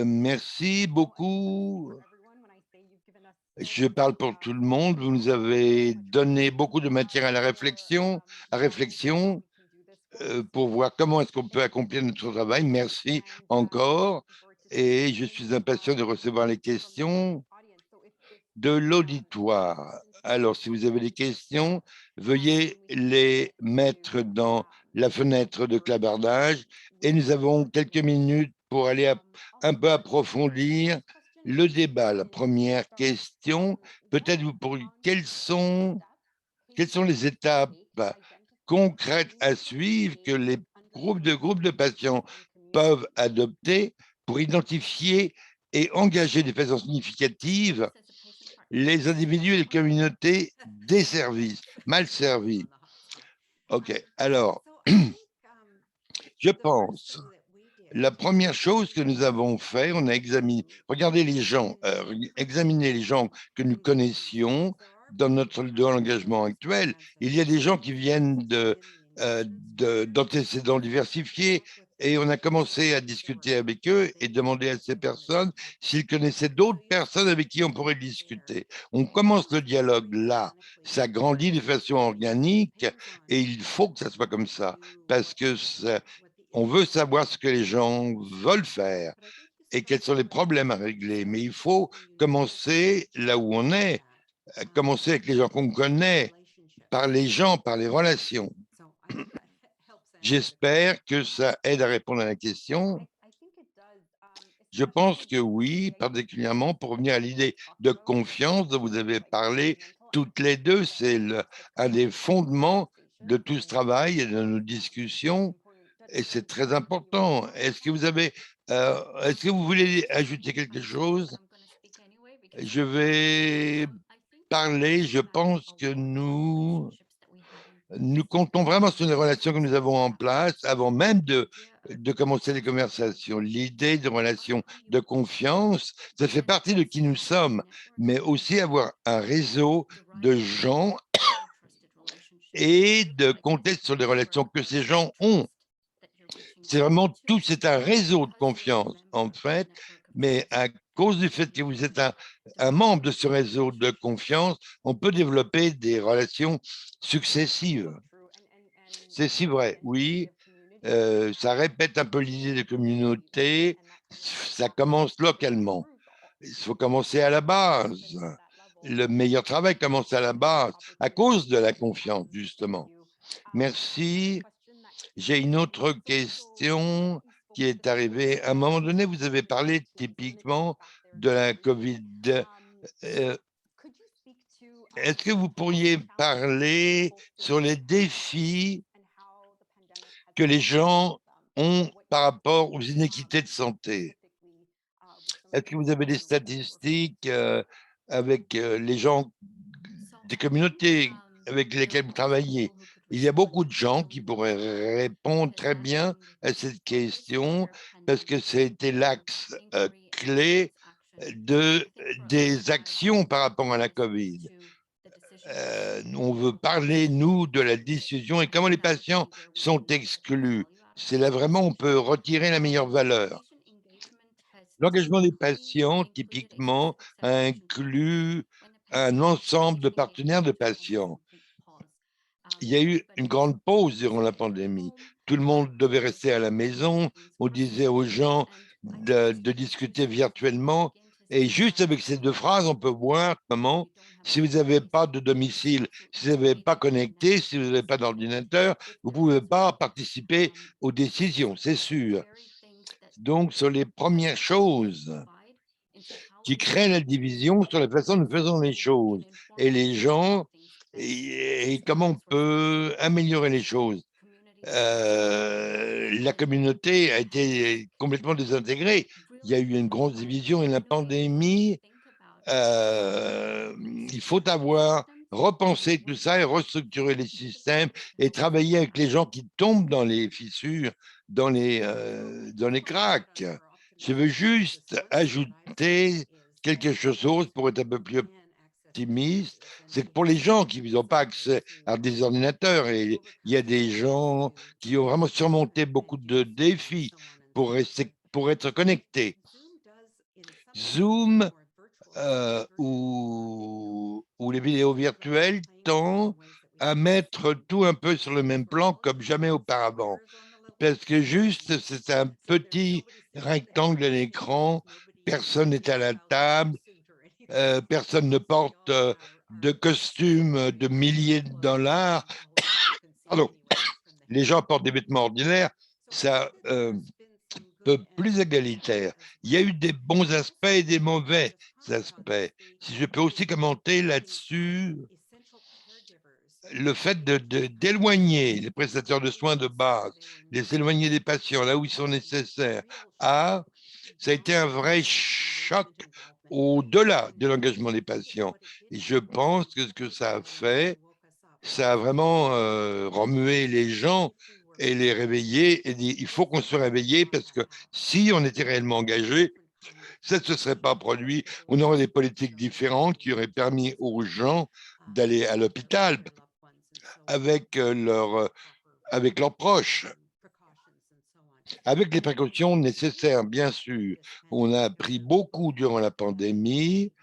[SPEAKER 3] Merci beaucoup. Je parle pour tout le monde. Vous nous avez donné beaucoup de matière à la réflexion, pour voir comment est-ce qu'on peut accomplir notre travail. Merci encore. Et je suis impatient de recevoir les questions de l'auditoire. Alors, si vous avez des questions, veuillez les mettre dans la fenêtre de clavardage et nous avons quelques minutes pour aller un peu approfondir le débat. La première question, peut-être vous pourriez, quelles sont les étapes concrètes à suivre que les groupes de patients peuvent adopter pour identifier et engager de façon significative les individus et les communautés desservies, mal servies. OK, alors, je pense, la première chose que nous avons fait, on a examiné, regardé les gens, examiné les gens que nous connaissions dans l'engagement actuel. Il y a des gens qui viennent d'antécédents diversifiés et on a commencé à discuter avec eux et demander à ces personnes s'ils connaissaient d'autres personnes avec qui on pourrait discuter. On commence le dialogue là, ça grandit de façon organique et il faut que ça soit comme ça parce que on veut savoir ce que les gens veulent faire et quels sont les problèmes à régler. Mais il faut commencer là où on est, commencer avec les gens qu'on connaît, par les gens, par les relations. J'espère que ça aide à répondre à la question. Je pense que oui, particulièrement pour revenir à l'idée de confiance dont vous avez parlé toutes les deux, c'est un des fondements de tout ce travail et de nos discussions. Et c'est très important. Est-ce que vous voulez ajouter quelque chose? Je vais parler, je pense que nous comptons vraiment sur les relations que nous avons en place avant même de commencer les conversations. L'idée de relations de confiance, ça fait partie de qui nous sommes, mais aussi avoir un réseau de gens et de compter sur les relations que ces gens ont. C'est vraiment tout, c'est un réseau de confiance, en fait, mais à cause du fait que vous êtes un membre de ce réseau de confiance, on peut développer des relations successives. C'est si vrai, oui. Ça répète un peu l'idée de communauté, ça commence localement. Il faut commencer à la base. Le meilleur travail commence à la base, à cause de la confiance, justement. Merci. J'ai une autre question qui est arrivée. À un moment donné, vous avez parlé typiquement de la COVID. Est-ce que vous pourriez parler sur les défis que les gens ont par rapport aux inéquités de santé? Est-ce que vous avez des statistiques avec les gens des communautés avec lesquelles vous travaillez? Il y a beaucoup de gens qui pourraient répondre très bien à cette question parce que c'était l'axe clé des actions par rapport à la COVID. On veut parler, nous, de la décision et comment les patients sont exclus. C'est là vraiment on peut retirer la meilleure valeur. L'engagement des patients, typiquement, inclut un ensemble de partenaires de patients. Il y a eu une grande pause durant la pandémie. Tout le monde devait rester à la maison. On disait aux gens de discuter virtuellement. Et juste avec ces deux phrases, on peut voir comment, si vous n'avez pas de domicile, si vous n'avez pas connecté, si vous n'avez pas d'ordinateur, vous ne pouvez pas participer aux décisions, c'est sûr. Donc, ce sont les premières choses qui créent la division sur la façon dont nous faisons les choses. Et les gens, et comment on peut améliorer les choses. La communauté a été complètement désintégrée. Il y a eu une grosse division et la pandémie, il faut repenser tout ça et restructurer les systèmes et travailler avec les gens qui tombent dans les fissures, dans les cracks. Je veux juste ajouter quelque chose pour être un peu plus optimiste, c'est que pour les gens qui n'ont pas accès à des ordinateurs, et il y a des gens qui ont vraiment surmonté beaucoup de défis pour être connectés. Zoom ou les vidéos virtuelles tend à mettre tout un peu sur le même plan comme jamais auparavant. Parce que juste, c'est un petit rectangle à l'écran, personne n'est à la table, personne ne porte de costumes de milliers de dollars. Pardon, les gens portent des vêtements ordinaires, ça peu plus égalitaire. Il y a eu des bons aspects et des mauvais aspects. Si je peux aussi commenter là-dessus, le fait d'éloigner les prestataires de soins de base, les éloigner des patients là où ils sont nécessaires, à Ça a été un vrai choc au-delà de l'engagement des patients. Et je pense que ce que ça a fait, ça a vraiment remué les gens et les réveiller et dit il faut qu'on se réveille parce que si on était réellement engagé, ça ne se serait pas produit. On aurait des politiques différentes qui auraient permis aux gens d'aller à l'hôpital avec leurs proches, avec les précautions nécessaires, bien sûr. On a appris beaucoup durant la pandémie,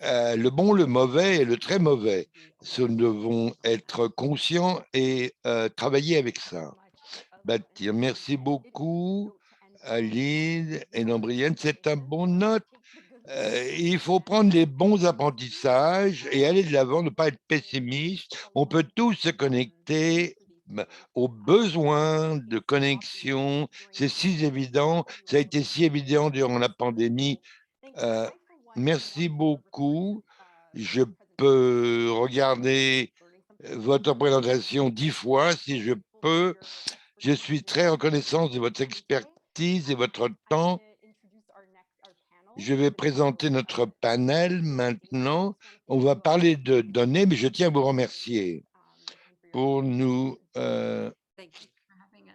[SPEAKER 3] le bon, le mauvais et le très mauvais. Nous devons être conscients et travailler avec ça. Bâtir. Merci beaucoup, Aline et Lambrienne. C'est un bon note. Il faut prendre les bons apprentissages et aller de l'avant, ne pas être pessimiste. On peut tous se connecter aux besoins de connexion. C'est si évident. Ça a été si évident durant la pandémie. Merci beaucoup. Je peux regarder votre présentation 10 fois si je peux. Je suis très reconnaissant de votre expertise et votre temps. Je vais présenter notre panel maintenant. On va parler de données, mais je tiens à vous remercier pour nous.
[SPEAKER 2] Thank you for having us.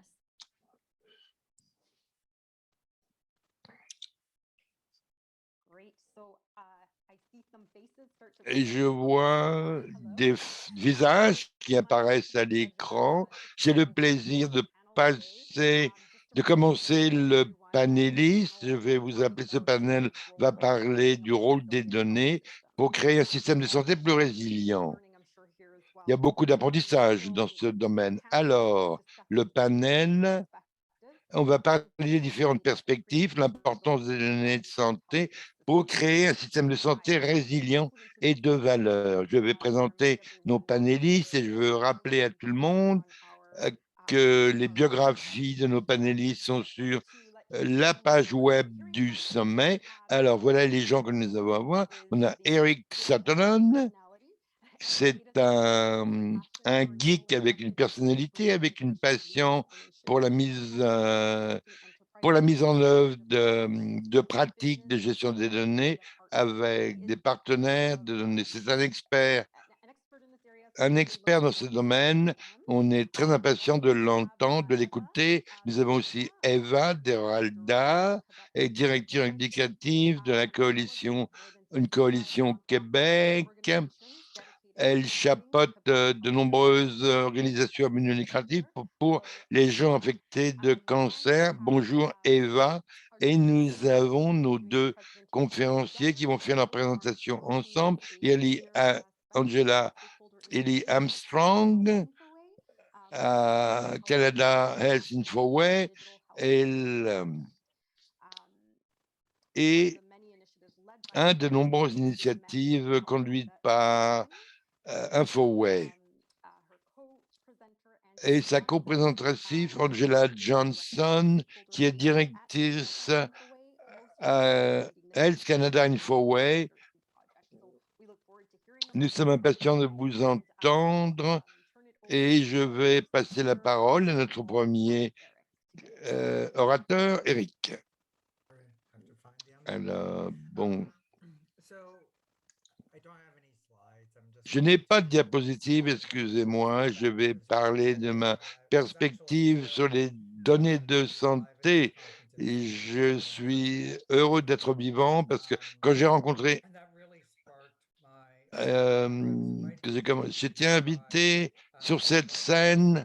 [SPEAKER 3] Et je vois des visages qui apparaissent à l'écran. J'ai le plaisir de commencer le panéliste. Je vais vous appeler, ce panel va parler du rôle des données pour créer un système de santé plus résilient. Il y a beaucoup d'apprentissage dans ce domaine. Alors, le panel, on va parler des différentes perspectives, l'importance des données de santé pour créer un système de santé résilient et de valeur. Je vais présenter nos panélistes et je veux rappeler à tout le monde que les biographies de nos panélistes sont sur la page web du sommet. Alors, voilà les gens que nous avons à voir. On a Eric Sutherland. C'est un geek avec une personnalité, avec une passion pour la mise en œuvre de pratiques de gestion des données avec des partenaires de données. C'est un expert dans ce domaine. On est très impatient de l'entendre, de l'écouter. Nous avons aussi Eva Deralda, directrice indicative de la coalition, une coalition Québec. Elle chapeaute de nombreuses organisations immunocratives pour les gens affectés de cancer. Bonjour Eva. Et nous avons nos deux conférenciers qui vont faire leur présentation ensemble. Il y a Angela Ellie Armstrong à Canada Health Infoway et un de nombreuses initiatives conduites par Infoway. Et sa co-présentatrice, Angela Johnson, qui est directrice à Health Canada Infoway. Nous sommes impatients de vous entendre et je vais passer la parole à notre premier orateur, Eric. Alors, bon. Je n'ai pas de diapositive, excusez-moi. Je vais parler de ma perspective sur les données de santé. Et je suis heureux d'être vivant parce que quand j'ai rencontré, j'étais invité sur cette scène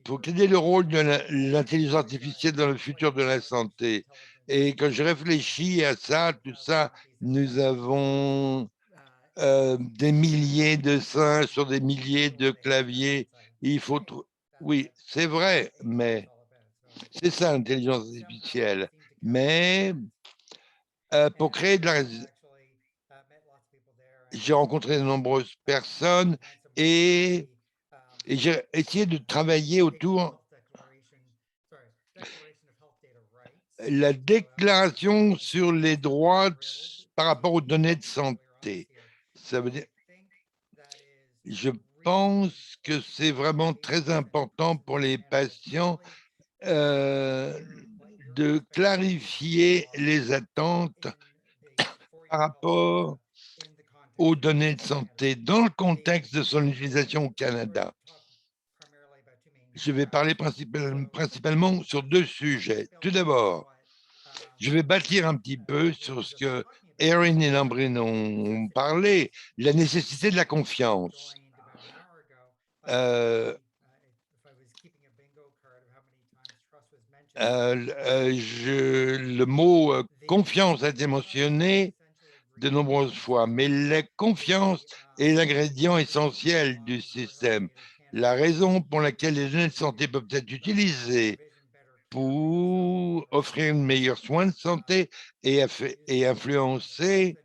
[SPEAKER 3] pour quel est le rôle de l'intelligence artificielle dans le futur de la santé. Et quand je réfléchis à ça, tout ça, nous avons des milliers de singes sur des milliers de claviers. Il faut oui, c'est vrai, mais c'est ça l'intelligence artificielle. Mais pour créer de la j'ai rencontré de nombreuses personnes et j'ai essayé de travailler autour la déclaration sur les droits par rapport aux données de santé. Ça veut dire, je pense que c'est vraiment très important pour les patients de clarifier les attentes par rapport aux données de santé dans le contexte de son utilisation au Canada. Je vais parler principalement sur deux sujets. Tout d'abord, je vais bâtir un petit peu sur ce que Erin et Lambrin ont parlé, la nécessité de la confiance. Le mot confiance a été mentionné de nombreuses fois, mais la confiance est l'ingrédient essentiel du système. La raison pour laquelle les données de santé peuvent être utilisées pour offrir une meilleure soin de santé et influencer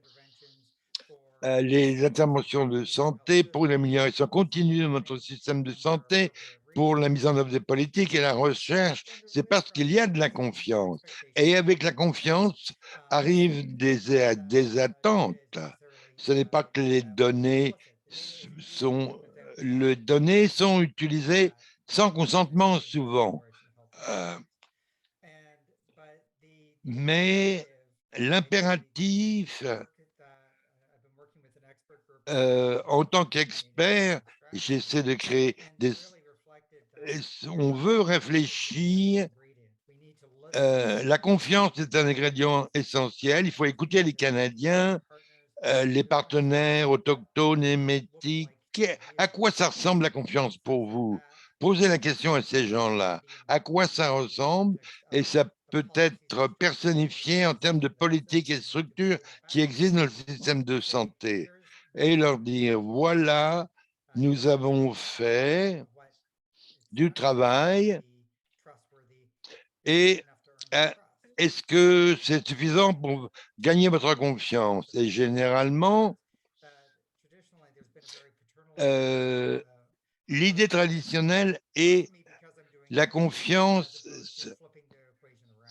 [SPEAKER 3] les interventions de santé pour une amélioration continue de notre système de santé, pour la mise en œuvre des politiques et la recherche, c'est parce qu'il y a de la confiance. Et avec la confiance arrivent des attentes. Ce n'est pas que les données sont utilisées sans consentement souvent. Mais l'impératif, en tant qu'expert, j'essaie de créer des... On veut réfléchir. La confiance est un ingrédient essentiel. Il faut écouter les Canadiens, les partenaires autochtones et métis. À quoi ça ressemble la confiance pour vous? Posez la question à ces gens-là. À quoi ça ressemble? Et ça peut être personnifié en termes de politique et de structures qui existent dans le système de santé. Et leur dire, voilà, nous avons fait du travail et est-ce que c'est suffisant pour gagner votre confiance? Et généralement, l'idée traditionnelle est la confiance,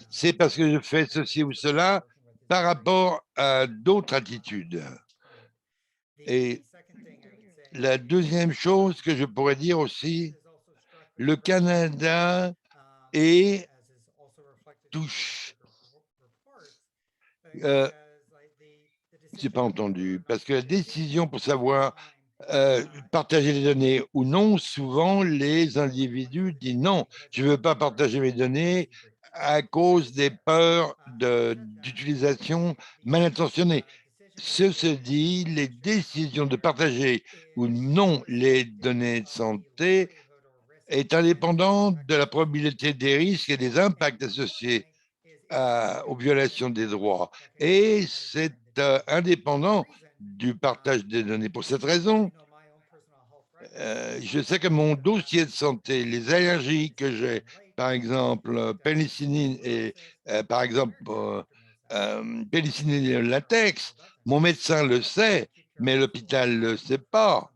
[SPEAKER 3] c'est parce que je fais ceci ou cela par rapport à d'autres attitudes. Et la deuxième chose que je pourrais dire aussi, le Canada touche. J'ai pas entendu, parce que la décision pour savoir partager les données ou non, souvent les individus disent non, je ne veux pas partager mes données à cause des peurs d'utilisation mal intentionnée. Ceci dit, les décisions de partager ou non les données de santé est indépendante de la probabilité des risques et des impacts associés aux violations des droits. Et c'est indépendant du partage des données. Pour cette raison, je sais que mon dossier de santé, les allergies que j'ai, par exemple, pénicilline et par exemple pénicilline et latex, mon médecin le sait, mais l'hôpital ne le sait pas.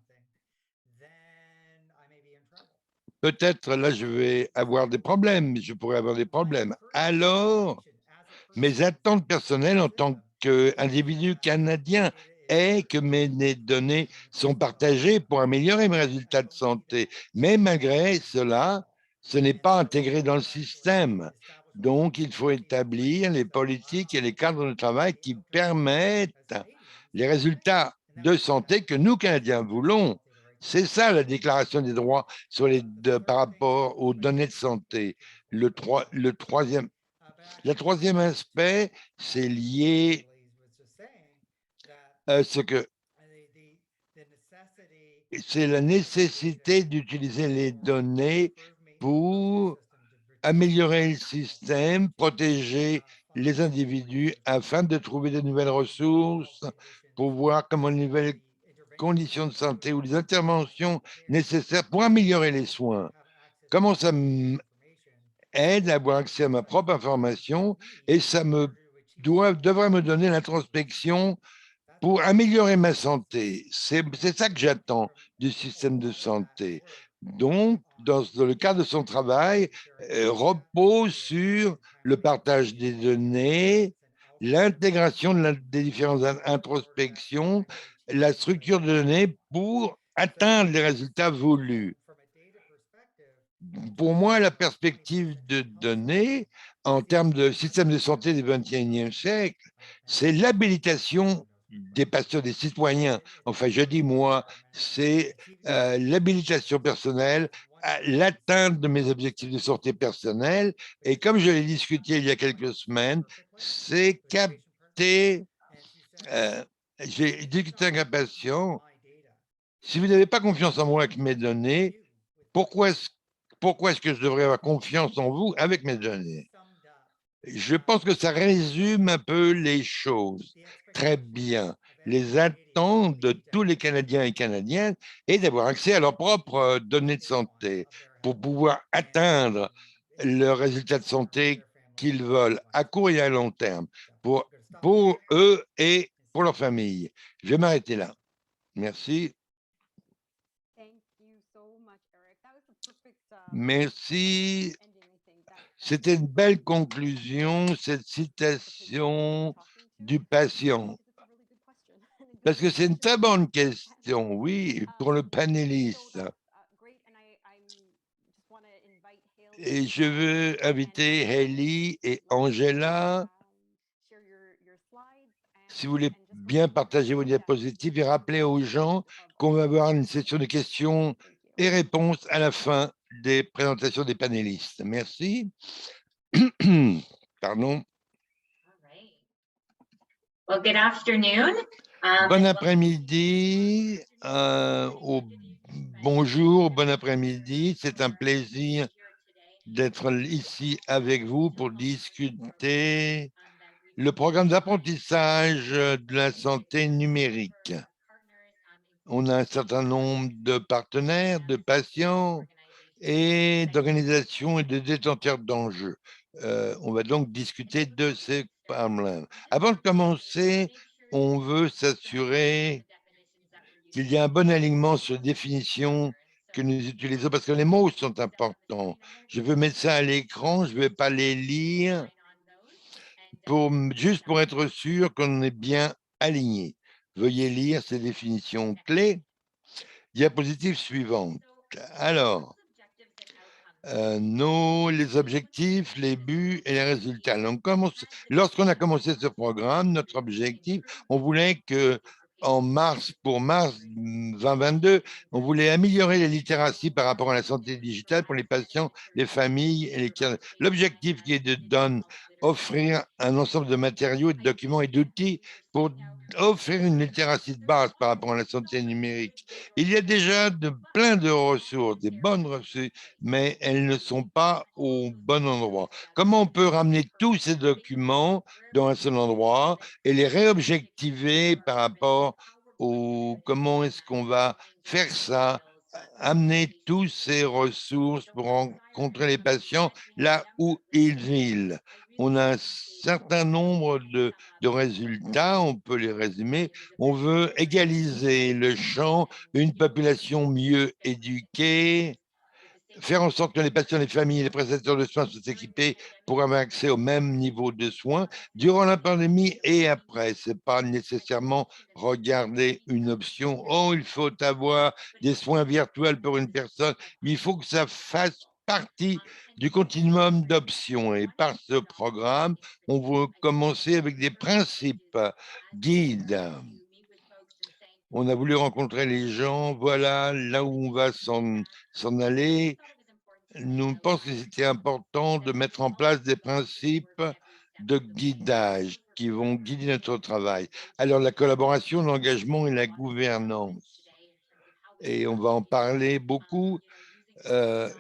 [SPEAKER 3] Peut-être là, je vais avoir des problèmes, je pourrais avoir des problèmes. Alors, mes attentes personnelles en tant qu'individu canadien est que mes données sont partagées pour améliorer mes résultats de santé. Mais malgré cela, ce n'est pas intégré dans le système. Donc, il faut établir les politiques et les cadres de travail qui permettent les résultats de santé que nous, Canadiens, voulons. C'est ça la déclaration des droits par rapport aux données de santé. Le troisième aspect, c'est lié à ce que c'est la nécessité d'utiliser les données pour améliorer le système, protéger les individus afin de trouver de nouvelles ressources pour voir comment les nouvelles conditions de santé ou les interventions nécessaires pour améliorer les soins. Comment ça aide à avoir accès à ma propre information et ça devrait me donner l'introspection pour améliorer ma santé. C'est ça que j'attends du système de santé. Donc, dans le cadre de son travail, repose sur le partage des données, l'intégration des différentes introspections, la structure de données pour atteindre les résultats voulus. Pour moi, la perspective de données en termes de système de santé du XXIe siècle, c'est l'habilitation des patients, des citoyens. Enfin, je dis moi, c'est l'habilitation personnelle à l'atteinte de mes objectifs de santé personnelle. Et comme je l'ai discuté il y a quelques semaines, c'est capter. J'ai discuté avec un patient. Si vous n'avez pas confiance en moi avec mes données, pourquoi est-ce que je devrais avoir confiance en vous avec mes données? Je pense que ça résume un peu les choses très bien. Les attentes de tous les Canadiens et Canadiennes est d'avoir accès à leurs propres données de santé pour pouvoir atteindre le résultat de santé qu'ils veulent à court et à long terme pour eux et pour leur famille. Je vais m'arrêter là. Merci. Merci. C'était une belle conclusion, cette citation du patient. Parce que c'est une très bonne question, oui, pour le panéliste. Et je veux inviter Hailey et Angela, si vous voulez bien partager vos diapositives et rappeler aux gens qu'on va avoir une session de questions et réponses à la fin des présentations des panélistes. Merci. Pardon.
[SPEAKER 5] Well, good afternoon.
[SPEAKER 3] Bon après-midi, bonjour, bon après-midi. C'est un plaisir d'être ici avec vous pour discuter le programme d'apprentissage de la santé numérique. On a un certain nombre de partenaires, de patients et d'organisations et de détenteurs d'enjeux. On va donc discuter de ces problèmes. Avant de commencer, on veut s'assurer qu'il y a un bon alignement sur les définitions que nous utilisons, parce que les mots sont importants. Je veux mettre ça à l'écran, je ne vais pas les lire, juste pour être sûr qu'on est bien aligné. Veuillez lire ces définitions clés. Diapositive suivante. Alors, les objectifs, les buts et les résultats. Donc, lorsqu'on a commencé ce programme, notre objectif, on voulait que pour mars 2022, on voulait améliorer la littératie par rapport à la santé digitale pour les patients, les familles et les cas. L'objectif qui est de offrir un ensemble de matériaux, de documents et d'outils pour offrir une littératie de base par rapport à la santé numérique. Il y a déjà plein de ressources, des bonnes ressources, mais elles ne sont pas au bon endroit. Comment on peut ramener tous ces documents dans un seul endroit et les réobjectiver par rapport comment est-ce qu'on va faire ça, amener tous ces ressources pour rencontrer les patients là où ils vivent. On a un certain nombre de résultats, on peut les résumer. On veut égaliser le champ, une population mieux éduquée, faire en sorte que les patients, les familles et les prestataires de soins soient équipés pour avoir accès au même niveau de soins durant la pandémie et après. Ce n'est pas nécessairement regarder une option. Oh, il faut avoir des soins virtuels pour une personne. Il faut que ça fasse partie du continuum d'options. Et par ce programme, on veut commencer avec des principes guides. On a voulu rencontrer les gens, voilà là où on va s'en aller. Nous pensons que c'était important de mettre en place des principes de guidage qui vont guider notre travail. Alors, la collaboration, l'engagement et la gouvernance. Et on va en parler beaucoup.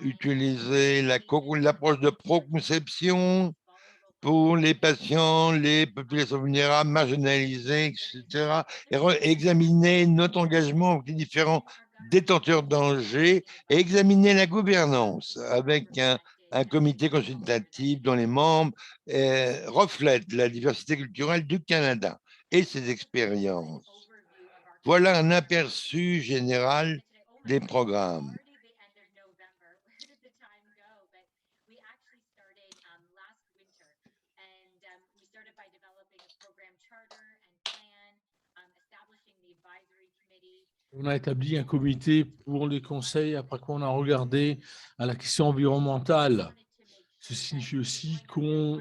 [SPEAKER 3] Utiliser l'approche de pro-conception pour les patients, les populations vulnérables, marginalisées, etc. Et examiner notre engagement avec les différents détenteurs d'enjeux et examiner la gouvernance avec un comité consultatif dont les membres reflètent la diversité culturelle du Canada et ses expériences. Voilà un aperçu général des programmes.
[SPEAKER 1] On a établi un comité pour les conseils, après quoi on a regardé à la question environnementale. Ce signifie aussi qu'on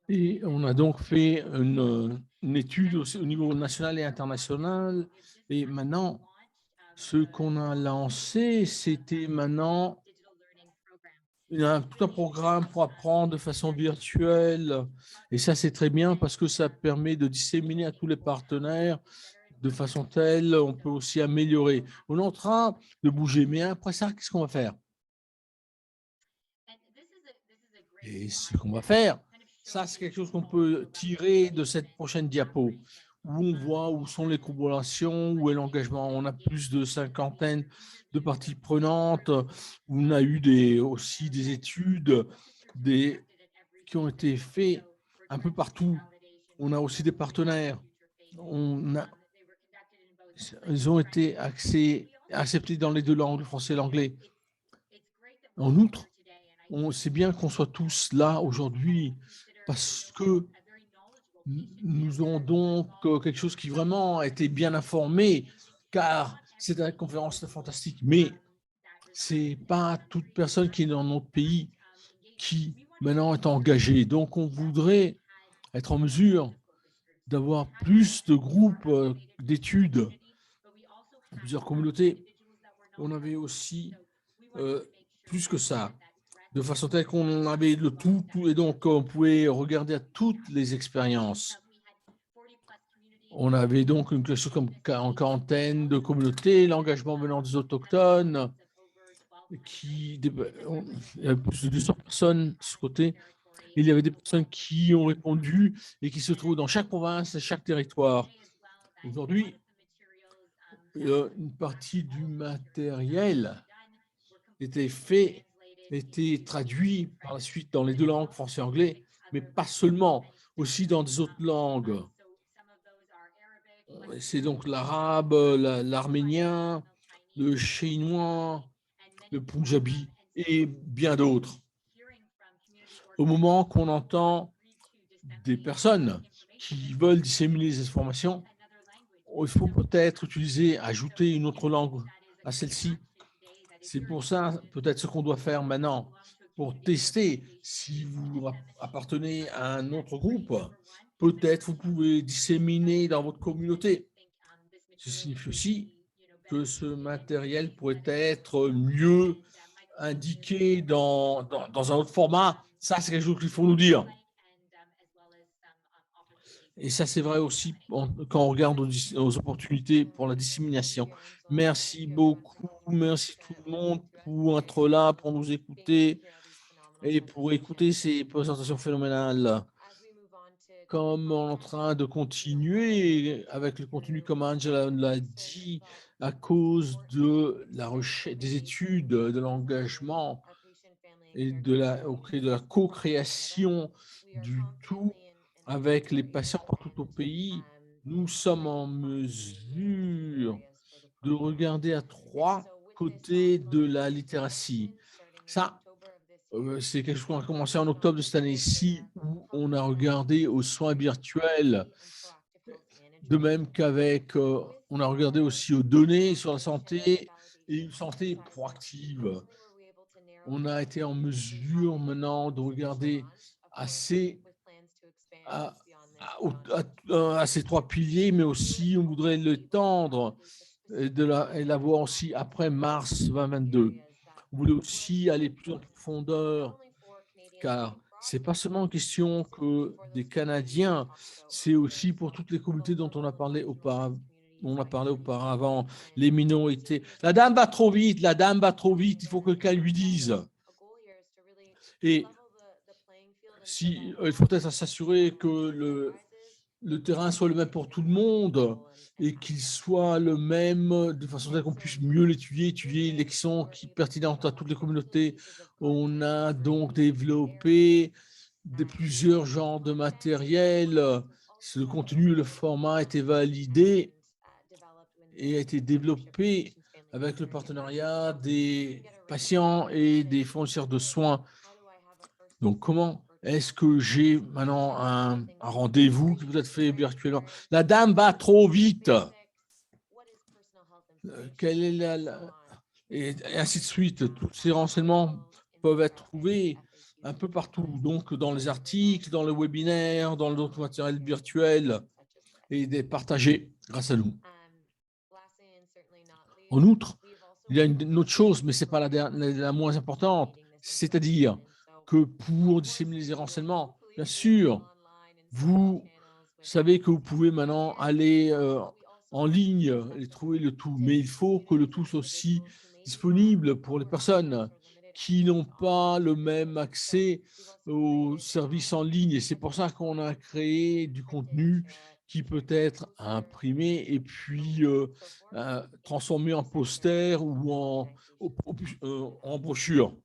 [SPEAKER 1] et on a donc fait une étude aussi au niveau national et international. Et maintenant, ce qu'on a lancé, c'était maintenant tout un programme pour apprendre de façon virtuelle. Et ça, c'est très bien parce que ça permet de disséminer à tous les partenaires de façon telle, on peut aussi améliorer. On est en train de bouger, mais après ça, qu'est-ce qu'on va faire? Et ce qu'on va faire, ça, c'est quelque chose qu'on peut tirer de cette prochaine diapo, où on voit où sont les collaborations, où est l'engagement. On a plus de cinquantaine de parties prenantes. On a eu aussi des études qui ont été faites un peu partout. On a aussi des partenaires. Ils ont été acceptés dans les deux langues, le français et l'anglais. En outre, c'est bien qu'on soit tous là aujourd'hui parce que nous avons donc quelque chose qui vraiment a été bien informé, car cette conférence est fantastique. Mais ce n'est pas toute personne qui est dans notre pays qui maintenant est engagée. Donc, on voudrait être en mesure d'avoir plus de groupes d'études, plusieurs communautés. On avait aussi plus que ça, de façon telle qu'on avait le tout, et donc on pouvait regarder à toutes les expériences. On avait donc quelque chose comme en quarantaine de communautés, l'engagement venant des autochtones, il y avait plus de 200 personnes de ce côté. Il y avait des personnes qui ont répondu et qui se trouvent dans chaque province et chaque territoire. Aujourd'hui, une partie du matériel était traduit par la suite dans les deux langues, français et anglais, mais pas seulement, aussi dans des autres langues. C'est donc l'arabe, l'arménien, le chinois, le punjabi et bien d'autres. Au moment qu'on entend des personnes qui veulent disséminer les informations, il faut peut-être ajouter une autre langue à celle-ci. C'est pour ça, peut-être ce qu'on doit faire maintenant, pour tester si vous appartenez à un autre groupe, peut-être vous pouvez disséminer dans votre communauté. Ce signifie aussi que ce matériel pourrait être mieux indiqué dans un autre format. Ça, c'est quelque chose qu'il faut nous dire. Et ça, c'est vrai aussi quand on regarde aux opportunités pour la dissémination. Merci beaucoup, merci tout le monde pour être là, pour nous écouter et pour écouter ces présentations phénoménales. Comme on est en train de continuer avec le contenu, comme Angela l'a dit, à cause de la recherche, des études, de l'engagement et de la co-création du tout avec les patients partout au pays, nous sommes en mesure de regarder à 3 côtés de la littératie. Ça, c'est quelque chose qu'on a commencé en octobre de cette année-ci, où on a regardé aux soins virtuels, de même qu'avec, on a regardé aussi aux données sur la santé et une santé proactive. On a été en mesure maintenant de regarder à ces 3 piliers, mais aussi on voudrait l'étendre et l'avoir aussi après mars 2022. On voulait aussi aller plus en profondeur, car ce n'est pas seulement une question que des Canadiens, c'est aussi pour toutes les communautés dont on a parlé auparavant, les minorités. La dame va trop vite, il faut que quelqu'un lui dise. Et il faut être s'assurer que le terrain soit le même pour tout le monde et qu'il soit le même de façon telle qu'on puisse mieux étudier les questions pertinentes à toutes les communautés. On a donc développé plusieurs genres de matériel. Le contenu, le format a été validé et a été développé avec le partenariat des patients et des fournisseurs de soins. Donc, comment Est-ce que j'ai maintenant un rendez-vous qui peut être fait virtuellement? La dame va trop vite. Quelle est et ainsi de suite. Tous ces renseignements peuvent être trouvés un peu partout, donc dans les articles, dans le webinaire, dans d'autres matériels virtuels et partagés grâce à nous. En outre, il y a une autre chose, mais ce n'est pas la moins importante, c'est-à-dire que pour disséminer les renseignements, bien sûr, vous savez que vous pouvez maintenant aller en ligne et trouver le tout, mais il faut que le tout soit aussi disponible pour les personnes qui n'ont pas le même accès aux services en ligne. Et c'est pour ça qu'on a créé du contenu qui peut être imprimé et puis transformé en poster ou en brochure.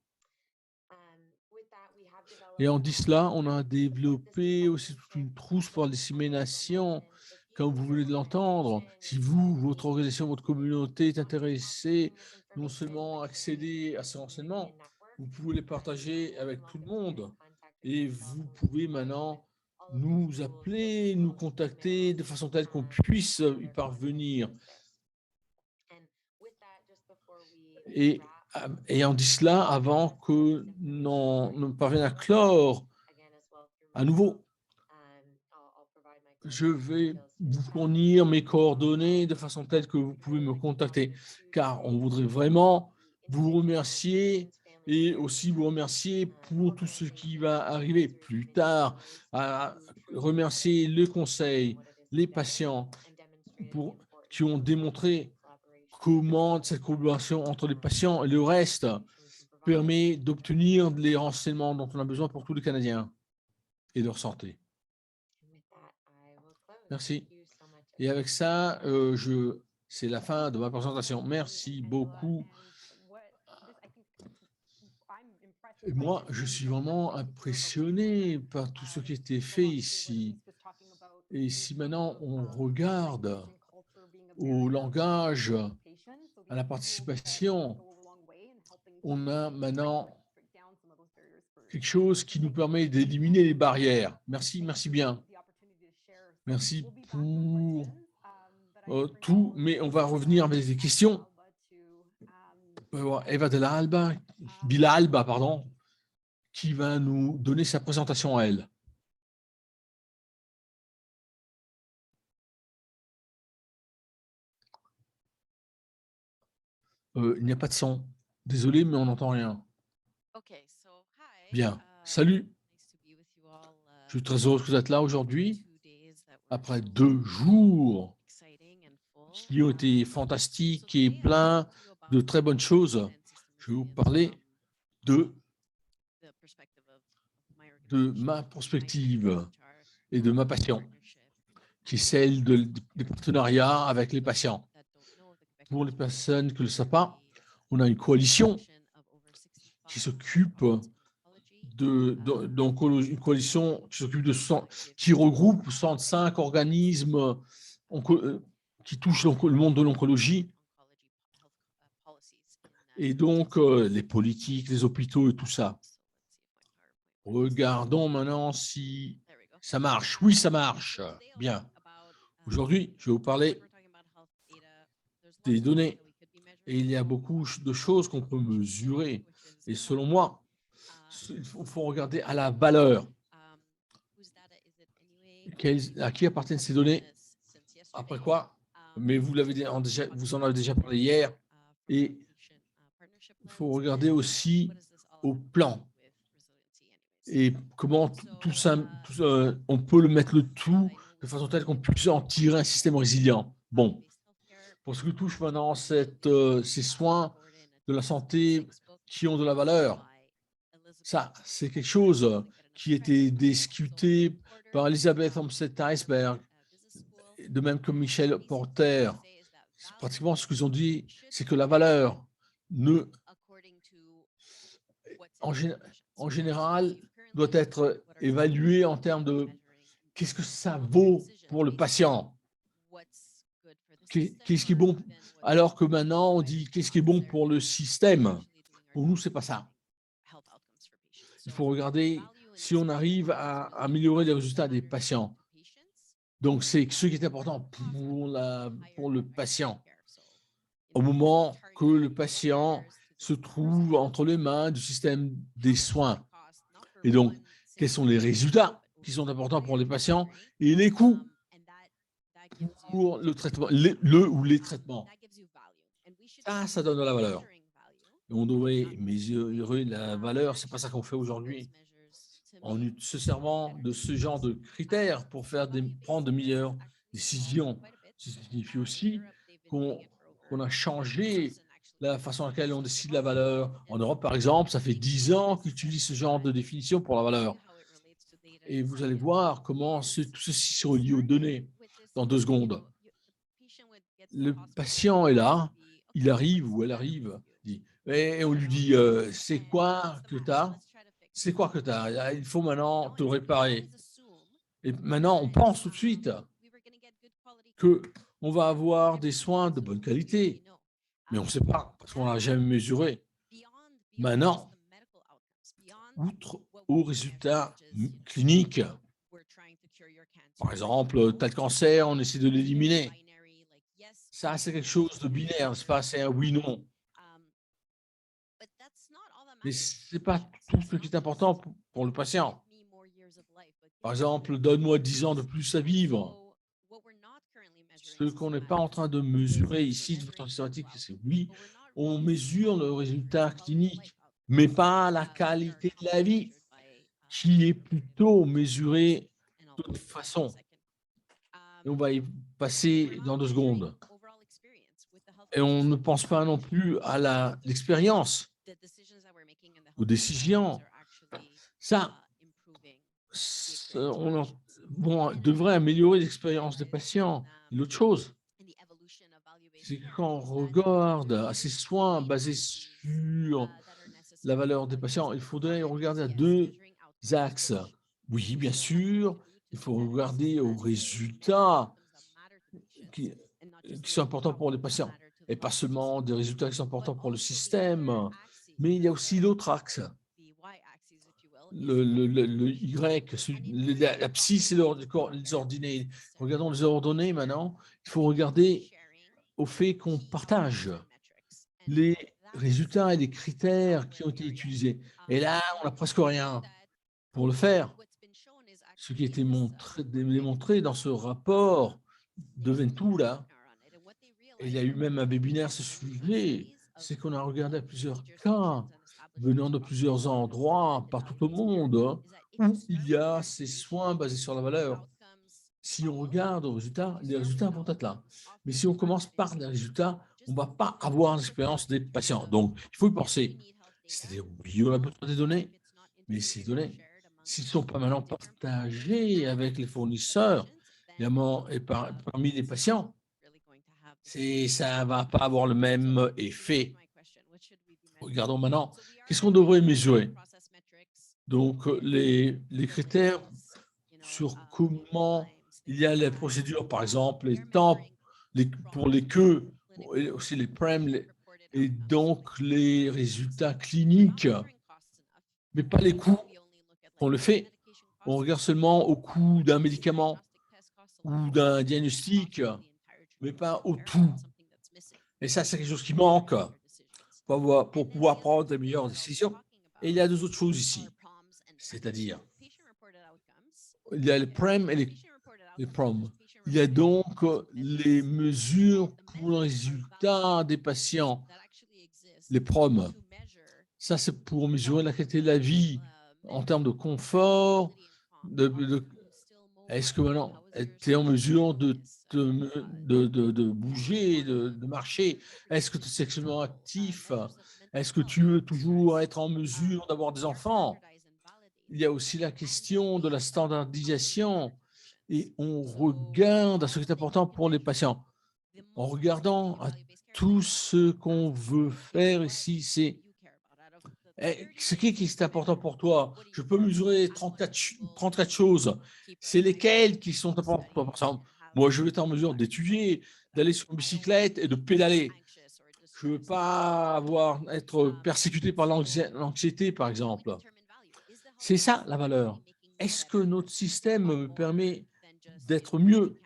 [SPEAKER 1] Et en dit cela, on a développé aussi toute une trousse pour la dissémination, comme vous venez de l'entendre. Si vous, votre organisation, votre communauté est intéressée, non seulement à accéder à ces renseignements, vous pouvez les partager avec tout le monde. Et vous pouvez maintenant nous appeler, nous contacter de façon telle qu'on puisse y parvenir. Et ayant dit cela, avant que nous parvions à clore, à nouveau, je vais vous fournir mes coordonnées de façon telle que vous pouvez me contacter, car on voudrait vraiment vous remercier et aussi vous remercier pour tout ce qui va arriver plus tard, à remercier le conseil, les patients qui ont démontré comment cette collaboration entre les patients et le reste permet d'obtenir les renseignements dont on a besoin pour tous les Canadiens et leur santé. Merci. Et avec ça, c'est la fin de ma présentation. Merci beaucoup. Et moi, je suis vraiment impressionné par tout ce qui a été fait ici. Et si maintenant on regarde au langage, à la participation, on a maintenant quelque chose qui nous permet d'éliminer les barrières. Merci, merci bien. Merci pour tout, mais on va revenir avec des questions. Eva de Alba, Bilalba, pardon, qui va nous donner sa présentation à elle. Il n'y a pas de son. Désolé, mais on n'entend rien. Bien. Salut. Je suis très heureux que vous êtes là aujourd'hui, après 2 jours qui ont été fantastiques et pleins de très bonnes choses. Je vais vous parler de ma perspective et de ma passion, qui est celle des partenariats avec les patients. Pour les personnes qui ne le savent pas, on a une coalition qui s'occupe d'oncologie, une coalition qui regroupe 65 organismes qui touchent le monde de l'oncologie. Et donc, les politiques, les hôpitaux et tout ça. Regardons maintenant si ça marche. Oui, ça marche. Bien. Aujourd'hui, je vais vous parler des données. Et il y a beaucoup de choses qu'on peut mesurer. Et selon moi, il faut regarder à la valeur. À qui appartiennent ces données? Après quoi? Mais vous en avez déjà parlé hier. Et il faut regarder aussi au plan. Et comment tout ça, on peut mettre le tout de façon telle qu'on puisse en tirer un système résilient. Bon, pour ce qui touche maintenant ces soins de la santé qui ont de la valeur, ça, c'est quelque chose qui a été discuté par Elisabeth Olmsted-Teisberg, de même que Michel Porter. Pratiquement, ce qu'ils ont dit, c'est que la valeur, en général, doit être évaluée en termes de qu'est-ce que ça vaut pour le patient. Qu'est-ce qui est bon? Alors que maintenant, on dit qu'est-ce qui est bon pour le système. Pour nous, ce n'est pas ça. Il faut regarder si on arrive à améliorer les résultats des patients. Donc, c'est ce qui est important pour le patient. Au moment que le patient se trouve entre les mains du système des soins. Et donc, quels sont les résultats qui sont importants pour les patients et les coûts pour le traitement, ou les traitements. Ça donne de la valeur. Et on devrait mesurer la valeur, c'est pas ça qu'on fait aujourd'hui. En se servant de ce genre de critères pour prendre de meilleures décisions. Ça signifie aussi qu'on a changé la façon dans laquelle on décide la valeur. En Europe, par exemple, ça fait 10 ans qu'ils utilisent ce genre de définition pour la valeur. Et vous allez voir comment tout ceci se relie aux données dans 2 secondes. Le patient est là, il arrive ou elle arrive, et on lui dit c'est quoi que tu as? C'est quoi que tu as? Il faut maintenant te réparer. Et maintenant, on pense tout de suite qu'on va avoir des soins de bonne qualité, mais on ne sait pas parce qu'on n'a jamais mesuré. Maintenant, outre aux résultats cliniques, par exemple, tel cancer, on essaie de l'éliminer. Ça, c'est quelque chose de binaire, c'est pas c'est un oui-non. Mais ce n'est pas tout ce qui est important pour le patient. Par exemple, donne-moi 10 ans de plus à vivre. Ce qu'on n'est pas en train de mesurer ici de façon systématique, c'est oui, on mesure le résultat clinique, mais pas la qualité de la vie, qui est plutôt mesurée de toute façon. Et on va y passer dans 2 secondes. Et on ne pense pas non plus à l'expérience, aux décisions. Ça, on devrait améliorer l'expérience des patients. L'autre chose, c'est que quand on regarde à ces soins basés sur la valeur des patients, il faudrait regarder à 2 axes. Oui, bien sûr, il faut regarder aux résultats qui sont importants pour les patients, et pas seulement des résultats qui sont importants pour le système, mais il y a aussi l'autre axe. Le Y, la psy, c'est les ordonnés. Regardons les ordonnées maintenant. Il faut regarder au fait qu'on partage les résultats et les critères qui ont été utilisés. Et là, on n'a presque rien pour le faire. Ce qui a été démontré dans ce rapport de Ventura, et il y a eu même un webinaire à ce sujet, c'est qu'on a regardé plusieurs cas venant de plusieurs endroits partout au monde où il y a ces soins basés sur la valeur. Si on regarde aux résultats, les résultats vont être là. Mais si on commence par les résultats, on ne va pas avoir l'expérience des patients. Donc, il faut y penser. C'est-à-dire, oui, on a besoin des données, mais ces données, s'ils ne sont pas maintenant partagés avec les fournisseurs, et parmi les patients, ça ne va pas avoir le même effet. Regardons maintenant, qu'est-ce qu'on devrait mesurer? Donc, les critères sur comment il y a les procédures, par exemple, les temps pour les queues, et aussi les PREM, et donc les résultats cliniques, mais pas les coûts. On le fait. On regarde seulement au coût d'un médicament ou d'un diagnostic, mais pas au tout. Et ça, c'est quelque chose qui manque pour pouvoir prendre de meilleures décisions. Et il y a 2 autres choses ici, c'est-à-dire, il y a les PREM et les PROM. Il y a donc les mesures pour le résultat des patients, les PROM. Ça, c'est pour mesurer la qualité de la vie en termes de confort. Est-ce que maintenant, tu es en mesure de bouger, de marcher? Est-ce que tu es sexuellement actif? Est-ce que tu veux toujours être en mesure d'avoir des enfants? Il y a aussi la question de la standardisation. Et on regarde à ce qui est important pour les patients. En regardant à tout ce qu'on veut faire ici, c'est ce qui est important pour toi. Je peux mesurer 34 choses. C'est lesquelles qui sont importantes pour toi? Par exemple, moi, je vais être en mesure d'étudier, d'aller sur une bicyclette et de pédaler. Je ne veux pas être persécuté par l'anxiété, par exemple. C'est ça la valeur. Est-ce que notre système me permet d'être mieux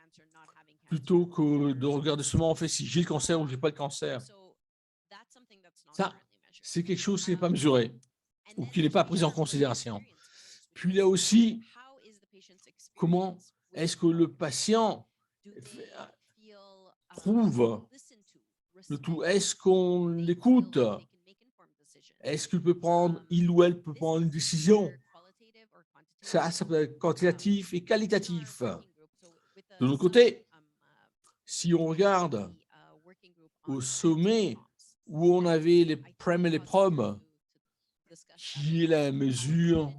[SPEAKER 1] plutôt que de regarder seulement en fait si j'ai le cancer ou j'ai pas le cancer? Ça, c'est quelque chose qui n'est pas mesuré ou qui n'est pas pris en considération. Puis il y a aussi comment est-ce que le patient trouve le tout? Est-ce qu'on l'écoute? Est-ce il ou elle peut prendre une décision? Ça peut être quantitatif et qualitatif. De l'autre côté, si on regarde au sommet où on avait les PREM et les PROM, qui est la mesure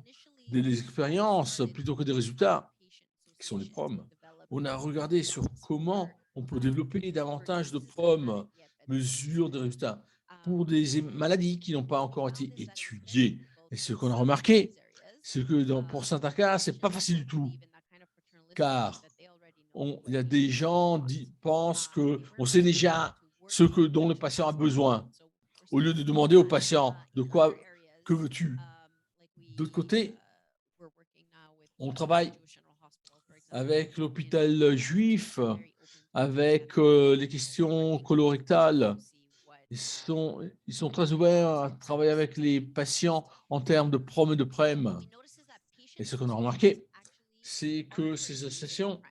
[SPEAKER 1] des expériences plutôt que des résultats, qui sont les PROM, on a regardé sur comment on peut développer davantage de PROM, mesure des résultats, pour des maladies qui n'ont pas encore été étudiées. Et ce qu'on a remarqué, c'est que pour certains cas, ce n'est pas facile du tout, car il y a des gens qui pensent qu'on sait déjà ce dont le patient a besoin, au lieu de demander au patient que veux-tu. D'autre côté, on travaille avec l'hôpital juif, avec les questions colorectales. Ils sont très ouverts à travailler avec les patients en termes de prom et de prem. Et ce qu'on a remarqué, c'est que ces associations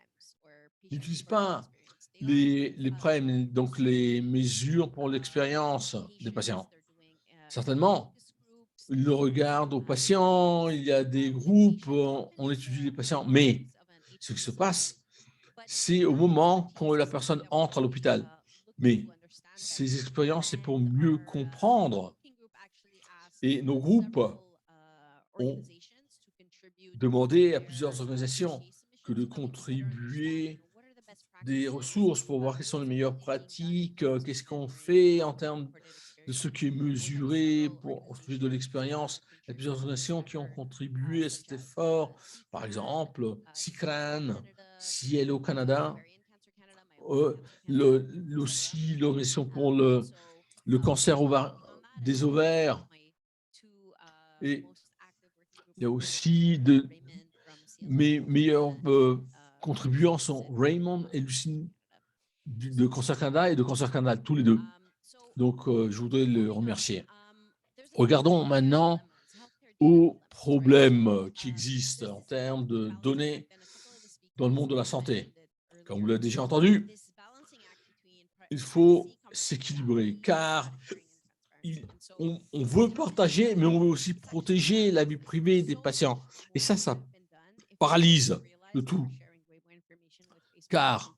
[SPEAKER 1] n'utilisent pas les prem, donc les mesures pour l'expérience des patients. Certainement, ils le regardent aux patients, il y a des groupes, on étudie les patients, mais ce qui se passe, c'est au moment quand la personne entre à l'hôpital. Mais ces expériences, c'est pour mieux comprendre. Et nos groupes ont demandé à plusieurs organisations que de contribuer des ressources pour voir quelles sont les meilleures pratiques, qu'est-ce qu'on fait en termes de ce qui est mesuré au sujet de l'expérience. Il y a plusieurs organisations qui ont contribué à cet effort, par exemple CICRAN, Cielo Canada, aussi l'organisation pour le cancer des ovaires. Et il y a aussi mes meilleurs contribuants sont Raymond et Lucine de Cancer Canada et de Cancer Canada, tous les deux. Donc, je voudrais le remercier. Regardons maintenant aux problèmes qui existent en termes de données dans le monde de la santé. Comme vous l'avez déjà entendu, il faut s'équilibrer car on veut partager, mais on veut aussi protéger la vie privée des patients. Et ça paralyse le tout. Car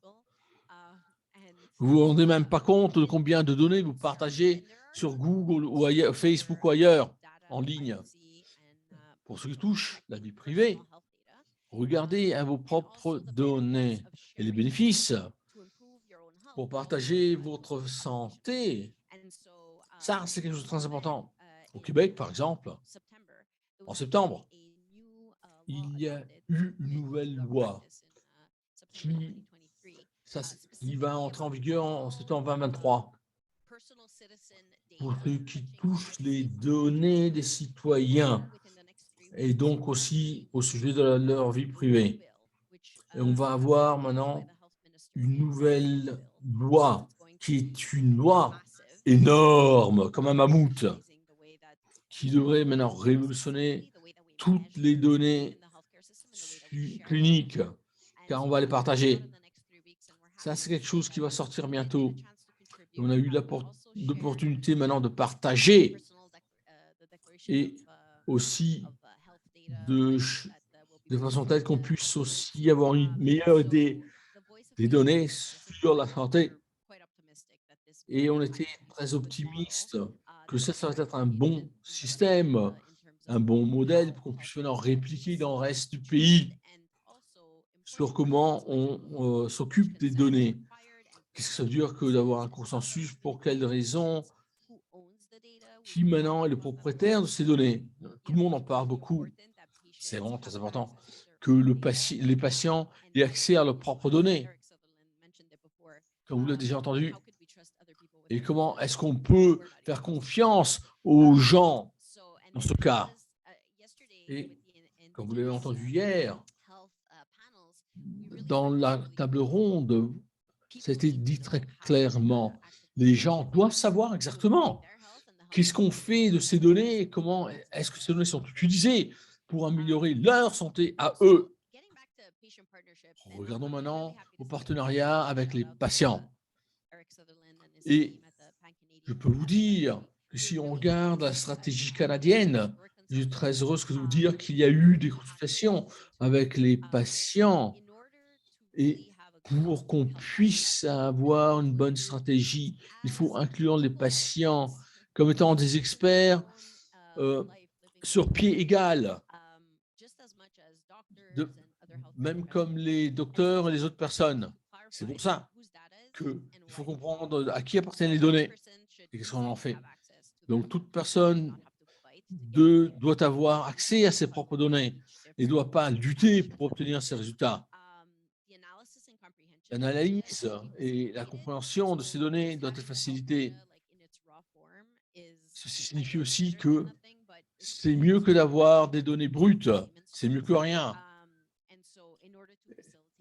[SPEAKER 1] vous ne vous rendez même pas compte de combien de données vous partagez sur Google ou ailleurs, Facebook ou ailleurs, en ligne. Pour ce qui touche la vie privée, regardez à vos propres données et les bénéfices pour partager votre santé. Ça, c'est quelque chose de très important. Au Québec, par exemple, en septembre, il y a eu une nouvelle loi qui va entrer en vigueur en septembre 2023 pour ceux qui touchent les données des citoyens et donc aussi au sujet de leur vie privée. Et on va avoir maintenant une nouvelle loi qui est une loi énorme, comme un mammouth, qui devrait maintenant révolutionner toutes les données cliniques, car on va les partager. Ça, c'est quelque chose qui va sortir bientôt. On a eu l'opportunité maintenant de partager et aussi de façon telle qu'on puisse aussi avoir une meilleure idée des données sur la santé. Et on était très optimiste que ça va être un bon système, un bon modèle pour qu'on puisse maintenant répliquer dans le reste du pays sur comment on s'occupe des données. Qu'est-ce que ça veut dire que d'avoir un consensus, pour quelles raisons, qui maintenant est le propriétaire de ces données? Tout le monde en parle beaucoup. C'est vraiment très important que les patients aient accès à leurs propres données, comme vous l'avez déjà entendu. Et comment est-ce qu'on peut faire confiance aux gens dans ce cas? Et comme vous l'avez entendu hier, dans la table ronde, ça a été dit très clairement. Les gens doivent savoir exactement qu'est-ce qu'on fait de ces données et comment est-ce que ces données sont utilisées pour améliorer leur santé à eux. Regardons maintenant au partenariat avec les patients. Et je peux vous dire que si on regarde la stratégie canadienne, je suis très heureuse de vous dire qu'il y a eu des consultations avec les patients. Et pour qu'on puisse avoir une bonne stratégie, il faut inclure les patients comme étant des experts sur pied égal, même comme les docteurs et les autres personnes. C'est pour ça qu'il faut comprendre à qui appartiennent les données et qu'est-ce qu'on en fait. Donc, toute personne doit avoir accès à ses propres données et ne doit pas lutter pour obtenir ces résultats. L'analyse et la compréhension de ces données doivent être facilitées. Ceci signifie aussi que c'est mieux que d'avoir des données brutes, c'est mieux que rien.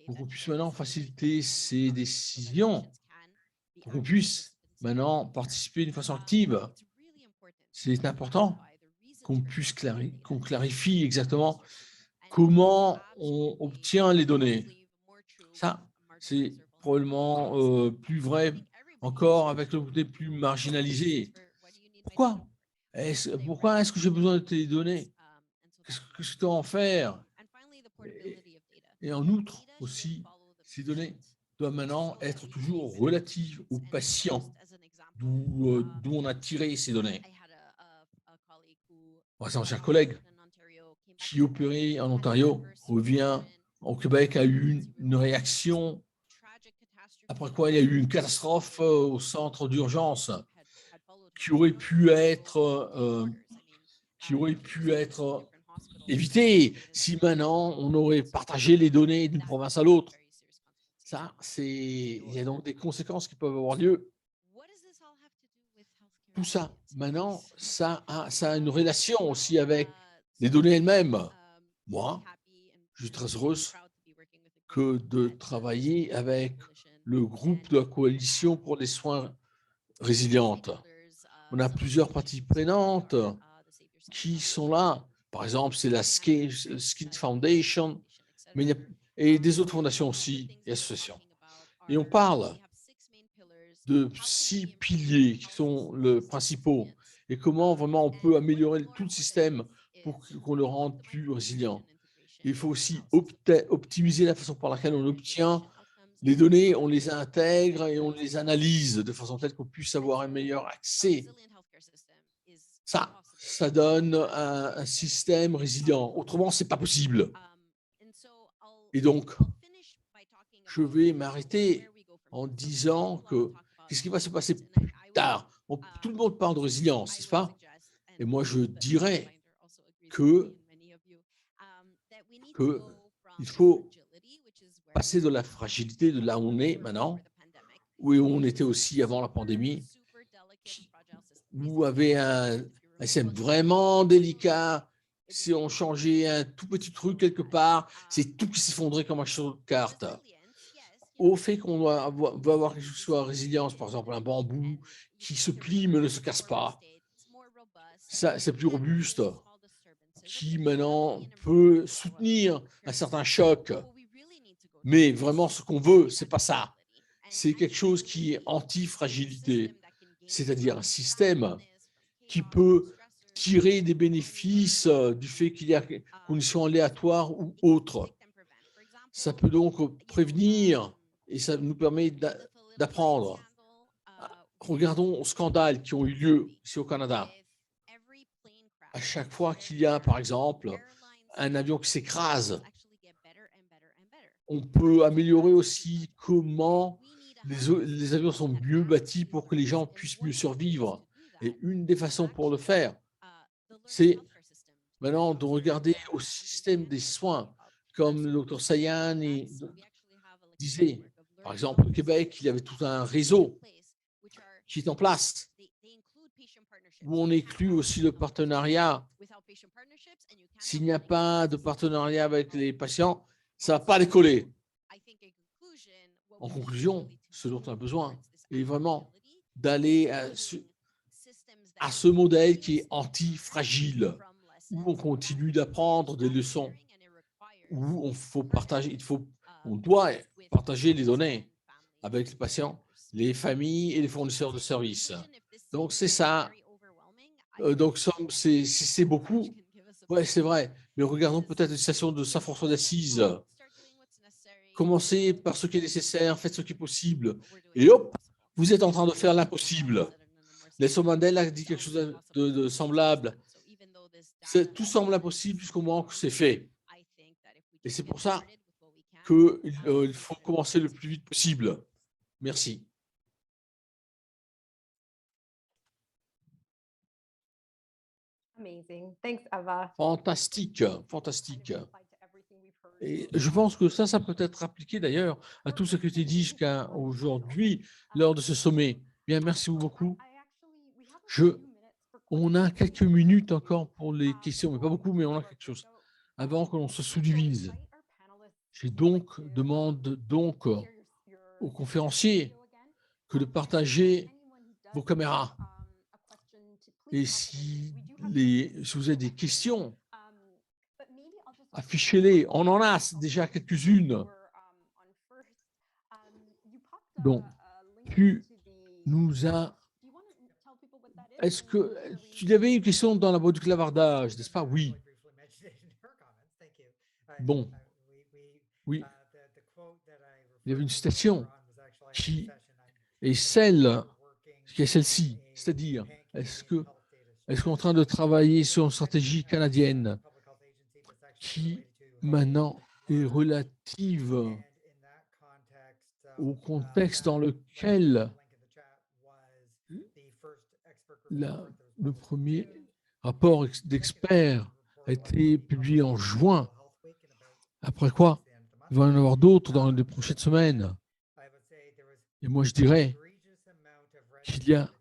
[SPEAKER 1] Pour qu'on puisse maintenant faciliter ces décisions, pour qu'on puisse maintenant participer d'une façon active, c'est important qu'on puisse qu'on clarifie exactement comment on obtient les données. Ça, c'est probablement plus vrai encore avec le côté plus marginalisé. Pourquoi est-ce que j'ai besoin de tes données? Qu'est-ce que je dois en faire? Et en outre aussi, ces données doivent maintenant être toujours relatives aux patients d'où on a tiré ces données. Par exemple, un cher collègue qui opérait en Ontario revient au Québec, a eu une réaction, après quoi il y a eu une catastrophe au centre d'urgence qui aurait pu être évitée si maintenant on aurait partagé les données d'une province à l'autre. Ça, il y a donc des conséquences qui peuvent avoir lieu. Tout ça, maintenant, ça a une relation aussi avec les données elles-mêmes. Moi, je suis très heureuse que de travailler avec le groupe de la coalition pour les soins résilientes. On a plusieurs parties prenantes qui sont là. Par exemple, c'est la Skin Foundation, mais il y a, et des autres fondations aussi et associations. Et on parle de 6 piliers qui sont les principaux et comment vraiment on peut améliorer tout le système pour qu'on le rende plus résilient. Il faut aussi optimiser la façon par laquelle on obtient les données, on les intègre et on les analyse de façon telle qu'on puisse avoir un meilleur accès. Ça donne un système résilient. Autrement, ce n'est pas possible. Et donc, je vais m'arrêter en disant que qu'est-ce qui va se passer plus tard? Tout le monde parle de résilience, n'est-ce pas? Et moi, je dirais qu'il faut passer de la fragilité de là où on est maintenant, où on était aussi avant la pandémie, où avait un système vraiment délicat. Si on changeait un tout petit truc quelque part, c'est tout qui s'effondrait comme un château de cartes. Au fait qu'on va avoir quelque chose qui soit résilience, par exemple un bambou qui se plie mais ne se casse pas. Ça, c'est plus robuste, qui maintenant peut soutenir un certain choc. Mais vraiment, ce qu'on veut, ce n'est pas ça. C'est quelque chose qui est anti-fragilité, c'est-à-dire un système qui peut tirer des bénéfices du fait qu'il y a des conditions aléatoires ou autres. Ça peut donc prévenir et ça nous permet d'apprendre. Regardons aux scandales qui ont eu lieu ici au Canada. À chaque fois qu'il y a, par exemple, un avion qui s'écrase, on peut améliorer aussi comment les avions sont mieux bâtis pour que les gens puissent mieux survivre. Et une des façons pour le faire, c'est maintenant de regarder au système des soins, comme le docteur Sayan disait. Par exemple, au Québec, il y avait tout un réseau qui est en place, où on inclut aussi le partenariat S'il n'y a pas de partenariat avec les patients, ça ne va pas décoller. En conclusion, ce dont on a besoin est vraiment d'aller à ce modèle qui est anti-fragile, où on continue d'apprendre des leçons, où on doit partager les données avec les patients, les familles et les fournisseurs de services. Donc, c'est ça. Donc, c'est beaucoup. Oui, c'est vrai. Mais regardons peut-être la station de Saint-François d'Assise. Commencez par ce qui est nécessaire, faites ce qui est possible. Et hop, vous êtes en train de faire l'impossible. Nelson Mandela a dit quelque chose de semblable. Tout semble impossible jusqu'au moment que c'est fait. Et c'est pour ça qu'il faut commencer le plus vite possible. Merci.
[SPEAKER 6] Amazing. Thanks, Eva.
[SPEAKER 1] Fantastique, fantastique. Et je pense que ça peut être appliqué d'ailleurs à tout ce qui a été dit jusqu'à aujourd'hui lors de ce sommet. Bien, merci beaucoup. On a quelques minutes encore pour les questions, mais pas beaucoup, mais on a quelque chose. Avant que l'on se subdivise, demande donc aux conférenciers que de partager vos caméras. Et si vous avez des questions, affichez-les. On en a déjà quelques-unes. Donc, est-ce que tu avais une question dans la boîte du clavardage, n'est-ce pas? Oui. Bon. Oui. Il y avait une citation qui est celle-ci, c'est-à-dire, est-ce qu'on est en train de travailler sur une stratégie canadienne qui maintenant est relative au contexte dans lequel le premier rapport d'experts a été publié en juin, après quoi il va y en avoir d'autres dans les prochaines semaines. Et moi, je dirais qu'il y a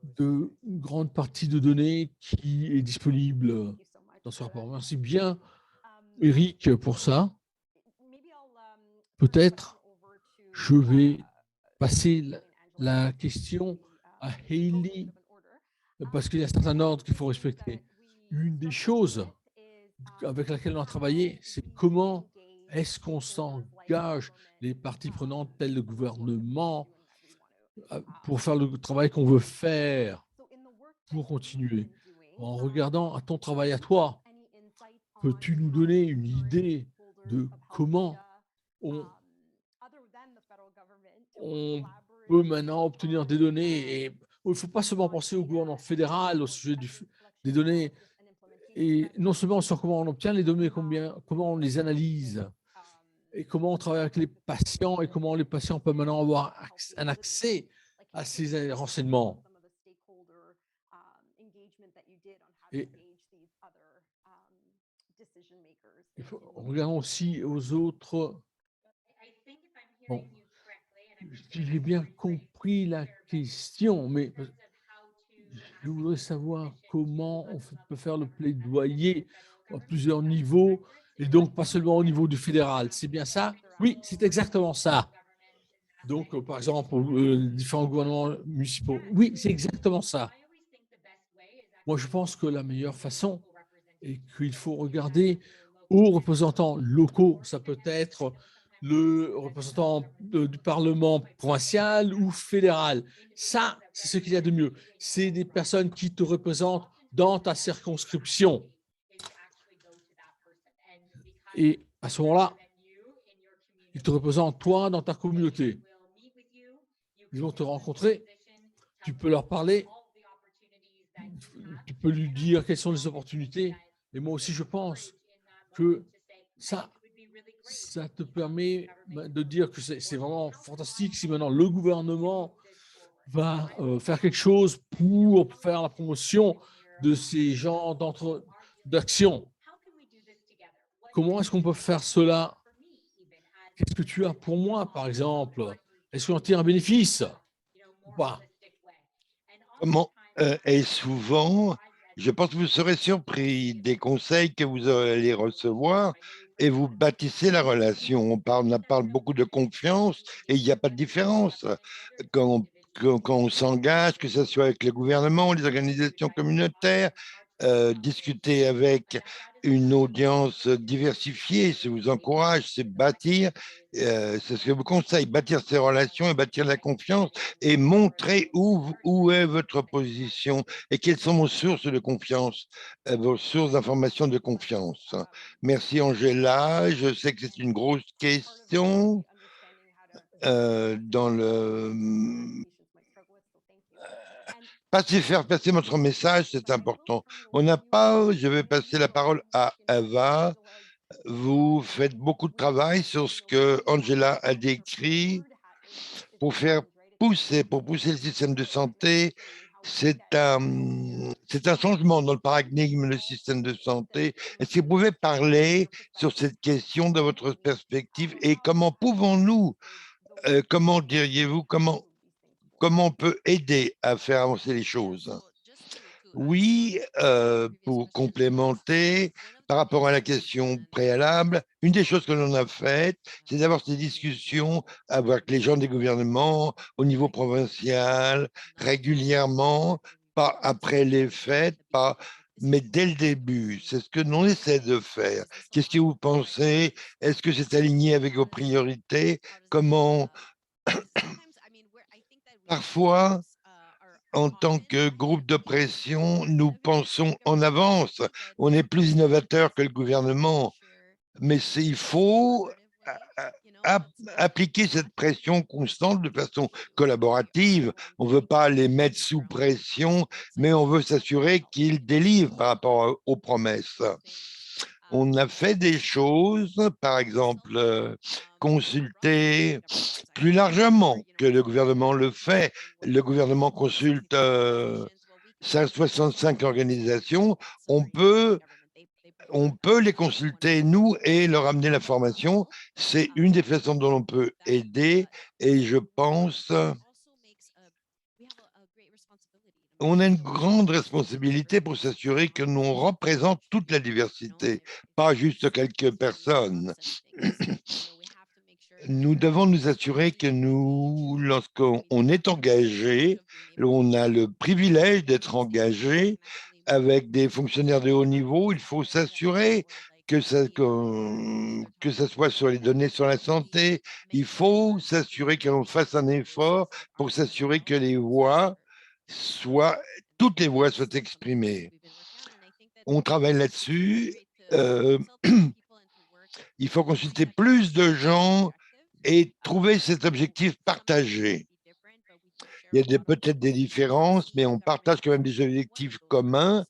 [SPEAKER 1] de grandes parties de données qui est disponible dans ce rapport. Merci bien, Eric, pour ça. Peut-être je vais passer la question à Hayley, parce qu'il y a un certain ordre qu'il faut respecter. Une des choses avec laquelle on a travaillé, c'est comment est-ce qu'on s'engage, les parties prenantes telles le gouvernement, pour faire le travail qu'on veut faire, pour continuer. En regardant à ton travail à toi, peux-tu nous donner une idée de comment on peut maintenant obtenir des données? Et il ne faut pas seulement penser au gouvernement fédéral au sujet des données, et non seulement sur comment on obtient les données, comment on les analyse, et comment on travaille avec les patients, et comment les patients peuvent maintenant avoir un accès à ces renseignements. Et regardons aussi aux autres. Bon, si j'ai bien compris la question, mais je voudrais savoir comment on peut faire le plaidoyer à plusieurs niveaux, et donc pas seulement au niveau du fédéral. C'est bien ça? Oui, c'est exactement ça. Donc, par exemple, pour différents gouvernements municipaux. Oui, c'est exactement ça. Moi, je pense que la meilleure façon est qu'il faut regarder aux représentants locaux. Ça peut être le représentant du Parlement provincial ou fédéral. Ça, c'est ce qu'il y a de mieux. C'est des personnes qui te représentent dans ta circonscription. Et à ce moment-là, ils te représentent toi dans ta communauté. Ils vont te rencontrer, tu peux leur parler, tu peux lui dire quelles sont les opportunités. Et moi aussi, je pense que ça te permet de dire que c'est vraiment fantastique si maintenant le gouvernement va faire quelque chose pour faire la promotion de ces genres d'action. Comment est-ce qu'on peut faire cela? Qu'est-ce que tu as pour moi, par exemple? Est-ce qu'on tire un bénéfice ou pas?
[SPEAKER 3] Comment et souvent, Je pense que vous serez surpris des conseils que vous allez recevoir et vous bâtissez la relation. On parle beaucoup de confiance et il n'y a pas de différence. Quand on s'engage, que ce soit avec le gouvernement, les organisations communautaires, discuter avec une audience diversifiée, je vous encourage, c'est bâtir, c'est ce que je vous conseille, bâtir ces relations et bâtir la confiance et montrer où est votre position et quelles sont vos sources de confiance, vos sources d'information de confiance. Merci Angela, je sais que c'est une grosse question dans le faire passer votre message, c'est important. On n'a pas, je vais passer la parole à Eva. Vous faites beaucoup de travail sur ce que Angela a décrit pour pousser le système de santé. C'est un changement dans le paradigme du système de santé. Est-ce que vous pouvez parler sur cette question de votre perspective et comment pouvons-nous, comment diriez-vous, comment on peut aider à faire avancer les choses? Oui, pour complémenter, par rapport à la question préalable, une des choses que l'on a faites, c'est d'avoir ces discussions avec les gens des gouvernements au niveau provincial, régulièrement, pas après les fêtes, mais dès le début. C'est ce que l'on essaie de faire. Qu'est-ce que vous pensez? Est-ce que c'est aligné avec vos priorités? Comment? Parfois, en tant que groupe de pression, nous pensons en avance. On est plus innovateur que le gouvernement, mais il faut appliquer cette pression constante de façon collaborative. On ne veut pas les mettre sous pression, mais on veut s'assurer qu'ils délivrent par rapport aux promesses. On a fait des choses, par exemple, consulter plus largement que le gouvernement le fait. Le gouvernement consulte 65 organisations. On peut les consulter, nous, et leur amener l'information. C'est une des façons dont on peut aider. Et je pense on a une grande responsabilité pour s'assurer que nous représentons toute la diversité, pas juste quelques personnes. Nous devons nous assurer que lorsqu'on est engagé, on a le privilège d'être engagé avec des fonctionnaires de haut niveau, il faut s'assurer que ça soit sur les données sur la santé, il faut s'assurer que l'on fasse un effort pour s'assurer que toutes les voix soient exprimées. On travaille là-dessus. Il faut consulter plus de gens et trouver cet objectif partagé. Il y a peut-être des différences, mais on partage quand même des objectifs communs.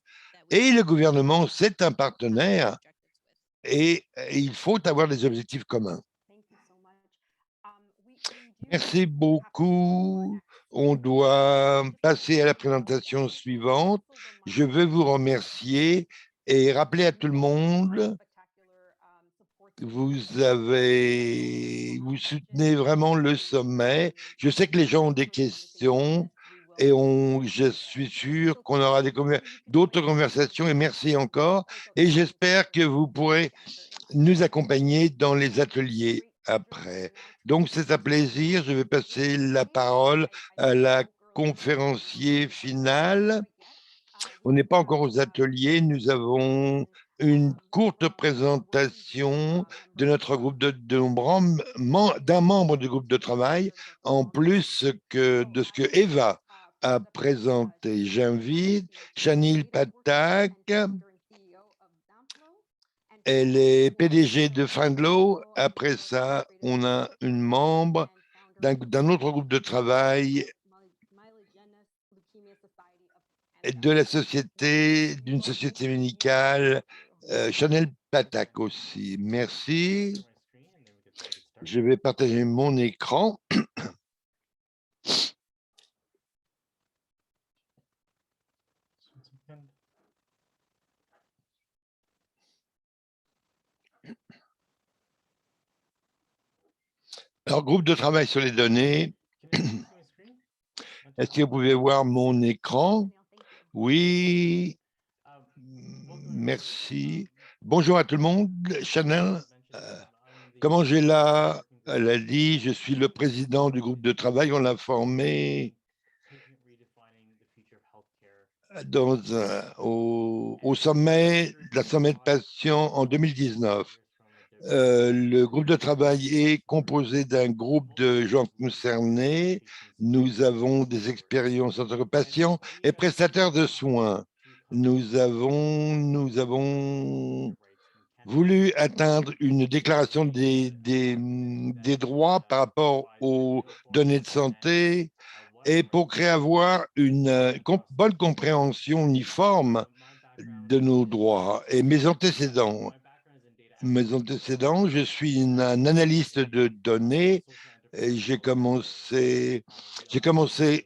[SPEAKER 3] Et le gouvernement, c'est un partenaire et il faut avoir des objectifs communs. Merci beaucoup. On doit passer à la présentation suivante. Je veux vous remercier et rappeler à tout le monde vous soutenez vraiment le sommet. Je sais que les gens ont des questions et je suis sûr qu'on aura d'autres conversations et merci encore. Et j'espère que vous pourrez nous accompagner dans les ateliers après. Donc, c'est un plaisir. Je vais passer la parole à la conférencier finale. On n'est pas encore aux ateliers. Nous avons une courte présentation de notre groupe d'un membre du groupe de travail, en plus de ce que Eva a présenté. J'invite Chanil Patak. Elle est PDG de Findlow. Après ça, on a une membre d'un autre groupe de travail d'une société médicale, Chanel Patak aussi. Merci. Je vais partager mon écran. Alors, groupe de travail sur les données. Est-ce que vous pouvez voir mon écran? Oui. Merci. Bonjour à tout le monde. Chanel, comme Angela l'a dit, je suis le président du groupe de travail. On l'a formé au sommet de la sommet de patients en 2019. Le groupe de travail est composé d'un groupe de gens concernés. Nous avons des expériences en tant que patients et prestataires de soins. Nous avons voulu atteindre une déclaration des droits par rapport aux données de santé et pour créer avoir une bonne compréhension uniforme de nos droits. Et mes antécédents, je suis un analyste de données. Et j'ai commencé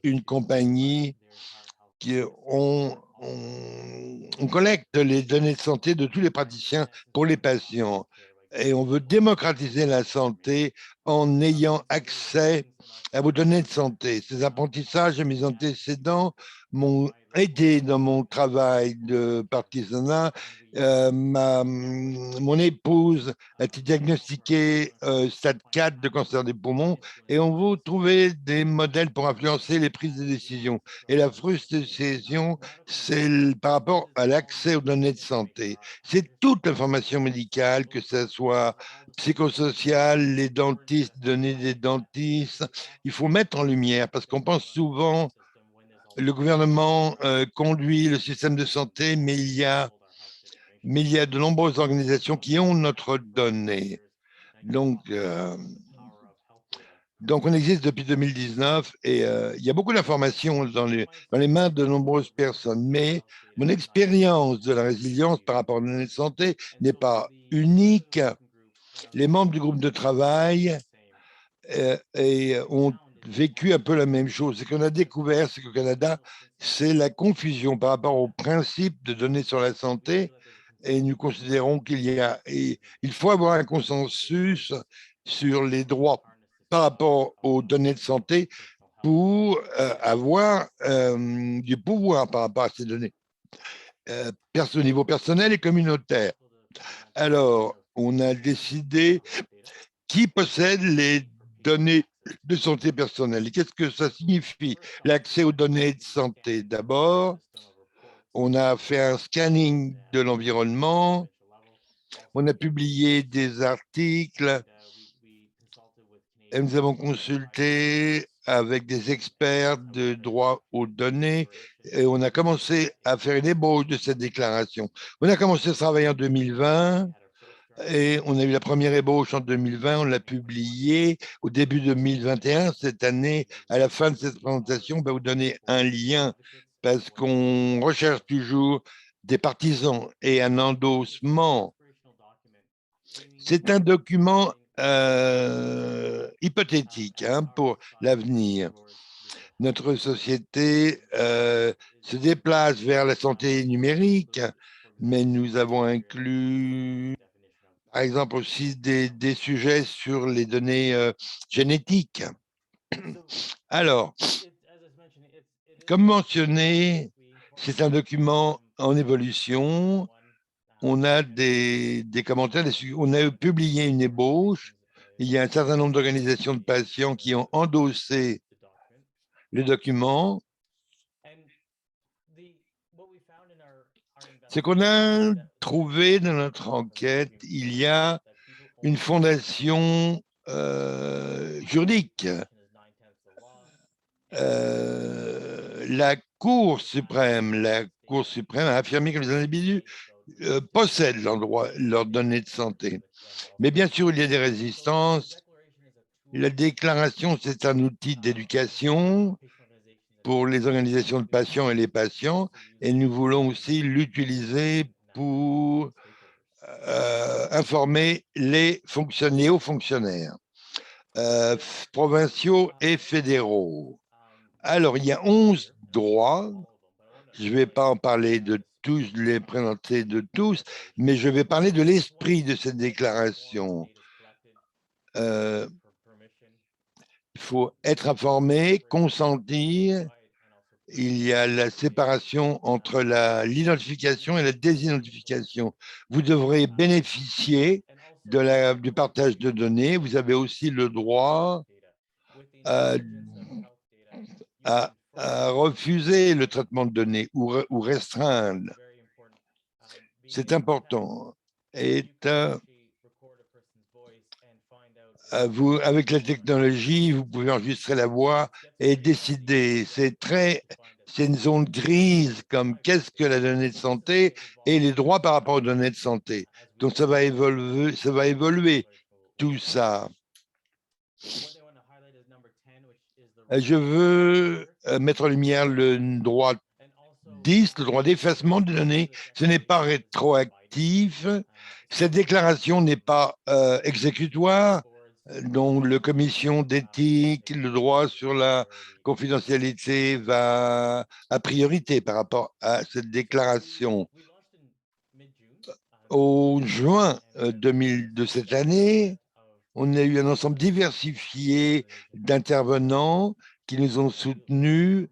[SPEAKER 3] une compagnie qui on collecte les données de santé de tous les praticiens pour les patients. Et on veut démocratiser la santé en ayant accès à vos données de santé. Ces apprentissages et mes antécédents m'ont aidé dans mon travail de partisanat. Mon épouse a été diagnostiquée stade 4 de cancer des poumons et on veut trouver des modèles pour influencer les prises de décision. Et la frustration, c'est par rapport à l'accès aux données de santé. C'est toute l'information médicale, que ce soit psychosociale, les dentistes, données des dentistes. Il faut mettre en lumière parce qu'on pense souvent le gouvernement conduit le système de santé, mais il y a de nombreuses organisations qui ont notre donnée. Donc, on existe depuis 2019 et il y a beaucoup d'informations dans les mains de nombreuses personnes. Mais mon expérience de la résilience par rapport aux données de santé n'est pas unique. Les membres du groupe de travail ont vécu un peu la même chose. Ce qu'on a découvert, c'est qu'au Canada, c'est la confusion par rapport au principe de données sur la santé. Et nous considérons il faut avoir un consensus sur les droits par rapport aux données de santé pour avoir du pouvoir par rapport à ces données, au niveau personnel et communautaire. Alors, on a décidé qui possède les données de santé personnelle. Qu'est-ce que ça signifie, l'accès aux données de santé? D'abord, on a fait un scanning de l'environnement, on a publié des articles, et nous avons consulté avec des experts de droit aux données et on a commencé à faire une ébauche de cette déclaration. On a commencé à travailler en 2020 et on a eu la première ébauche en 2020, on l'a publiée au début 2021. Cette année, à la fin de cette présentation, on va vous donner un lien parce qu'on recherche toujours des partisans et un endossement. C'est un document hypothétique pour l'avenir. Notre société se déplace vers la santé numérique, mais nous avons inclus, par exemple, aussi des sujets sur les données génétiques. Alors, comme mentionné, c'est un document en évolution. On a des commentaires, on a publié une ébauche. Il y a un certain nombre d'organisations de patients qui ont endossé le document. Ce qu'on a trouvé dans notre enquête, il y a une fondation juridique. La Cour suprême a affirmé que les individus possèdent leurs données de santé. Mais bien sûr, il y a des résistances. La déclaration, c'est un outil d'éducation pour les organisations de patients et les patients, et nous voulons aussi l'utiliser pour informer les hauts fonctionnaires provinciaux et fédéraux. Alors, il y a 11 droits. Je ne vais pas en parler de tous, les présenter de tous, mais je vais parler de l'esprit de cette déclaration. Il faut être informé, consentir il y a la séparation entre l'identification et la désidentification. Vous devrez bénéficier du partage de données. Vous avez aussi le droit à, à refuser le traitement de données ou restreindre. C'est important. Vous, avec la technologie, vous pouvez enregistrer la voix et décider. C'est une zone grise comme qu'est-ce que la donnée de santé et les droits par rapport aux données de santé. Donc ça va évoluer tout ça. Je veux mettre en lumière le droit 10, le droit d'effacement de données. Ce n'est pas rétroactif. Cette déclaration n'est pas exécutoire. Donc, la commission d'éthique, le droit sur la confidentialité va à priorité par rapport à cette déclaration. Au juin 2000 de cette année, on a eu un ensemble diversifié d'intervenants qui nous ont soutenus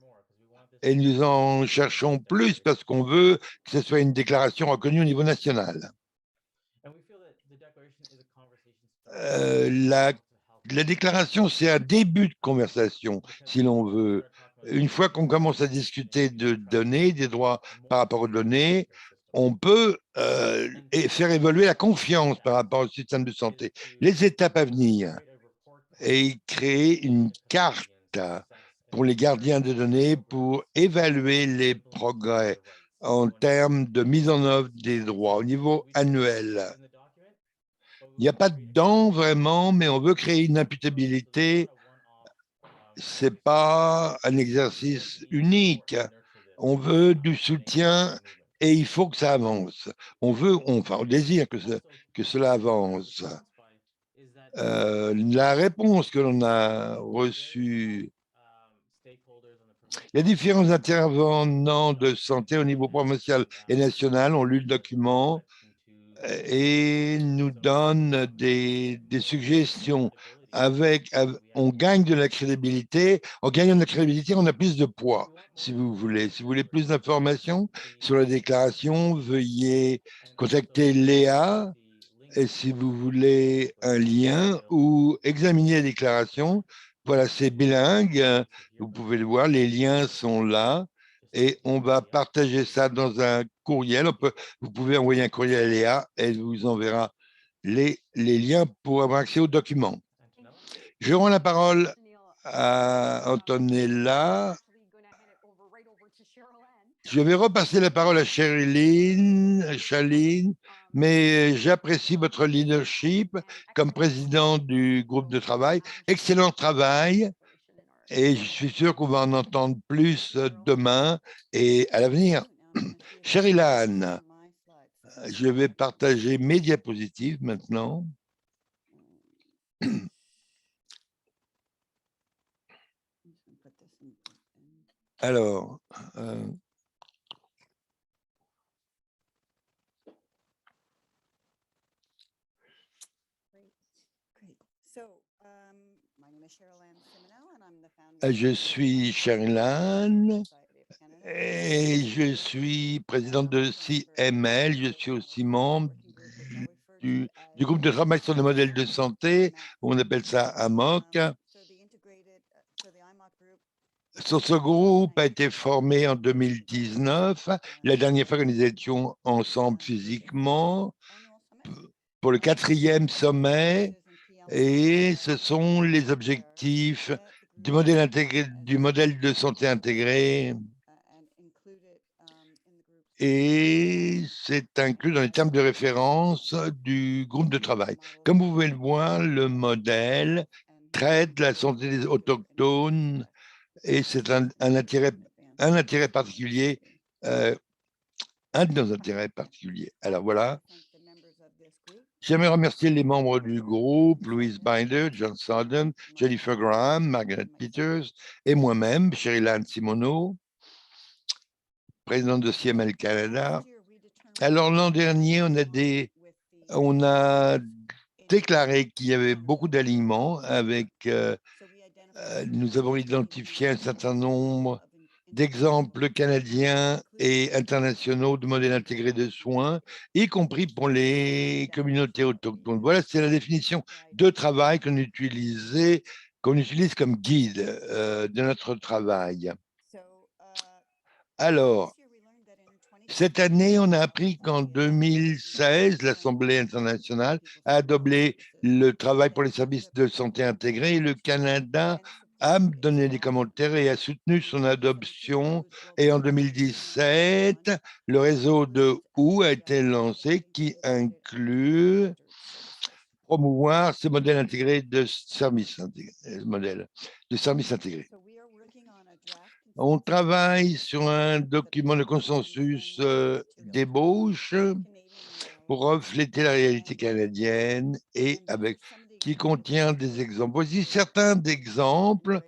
[SPEAKER 3] et nous en cherchons plus parce qu'on veut que ce soit une déclaration reconnue au niveau national. La déclaration, c'est un début de conversation, si l'on veut. Une fois qu'on commence à discuter de données, des droits par rapport aux données, on peut faire évoluer la confiance par rapport au système de santé. Les étapes à venir et créer une carte pour les gardiens de données pour évaluer les progrès en termes de mise en œuvre des droits au niveau annuel. Il n'y a pas de dents vraiment, mais on veut créer une imputabilité. Ce n'est pas un exercice unique. On veut du soutien et il faut que ça avance. On désire que cela avance. La réponse que l'on a reçue, les différents intervenants de santé au niveau provincial et national ont lu le document et nous donnent des suggestions. On gagne de la crédibilité. En gagnant de la crédibilité, on a plus de poids, si vous voulez. Si vous voulez plus d'informations sur la déclaration, veuillez contacter Léa. Et si vous voulez un lien ou examiner la déclaration, voilà, c'est bilingue. Vous pouvez le voir, les liens sont là. Et on va partager ça dans un courriel. Vous pouvez envoyer un courriel à Léa, elle vous enverra les liens pour avoir accès aux documents. Je rends la parole à Antonella. Je vais repasser la parole à Shaline, mais j'apprécie votre leadership comme président du groupe de travail. Excellent travail et je suis sûr qu'on va en entendre plus demain et à l'avenir. Sherilyn, je vais partager mes diapositives maintenant. Alors, je suis Sherilyn et je suis présidente de CML. Je suis aussi membre du groupe de travail sur le modèle de santé, on appelle ça AMOC. Ce groupe a été formé en 2019, la dernière fois que nous étions ensemble physiquement, pour le 4e sommet, et ce sont les objectifs du modèle de santé intégré, et c'est inclus dans les termes de référence du groupe de travail. Comme vous pouvez le voir, le modèle traite la santé des autochtones et c'est un intérêt particulier, un de nos intérêts particuliers. Alors voilà. J'aimerais remercier les membres du groupe, Louise Binder, John Sodden, Jennifer Graham, Margaret Peters et moi-même, Sherilyn Simoneau, présidente de CML Canada. Alors l'an dernier, on a déclaré qu'il y avait beaucoup d'alignements avec, nous avons identifié un certain nombre d'exemples canadiens et internationaux de modèles intégrés de soins, y compris pour les communautés autochtones. Voilà, c'est la définition de travail qu'on utilise comme guide de notre travail. Alors, cette année, on a appris qu'en 2016, l'Assemblée internationale a adopté le travail pour les services de santé intégrés et le Canada a donné des commentaires et a soutenu son adoption. Et en 2017, le réseau de OU a été lancé qui inclut promouvoir ce modèle intégré de services intégrés. On travaille sur un document de consensus d'ébauche pour refléter la réalité canadienne et qui contient des exemples. Voici certains exemples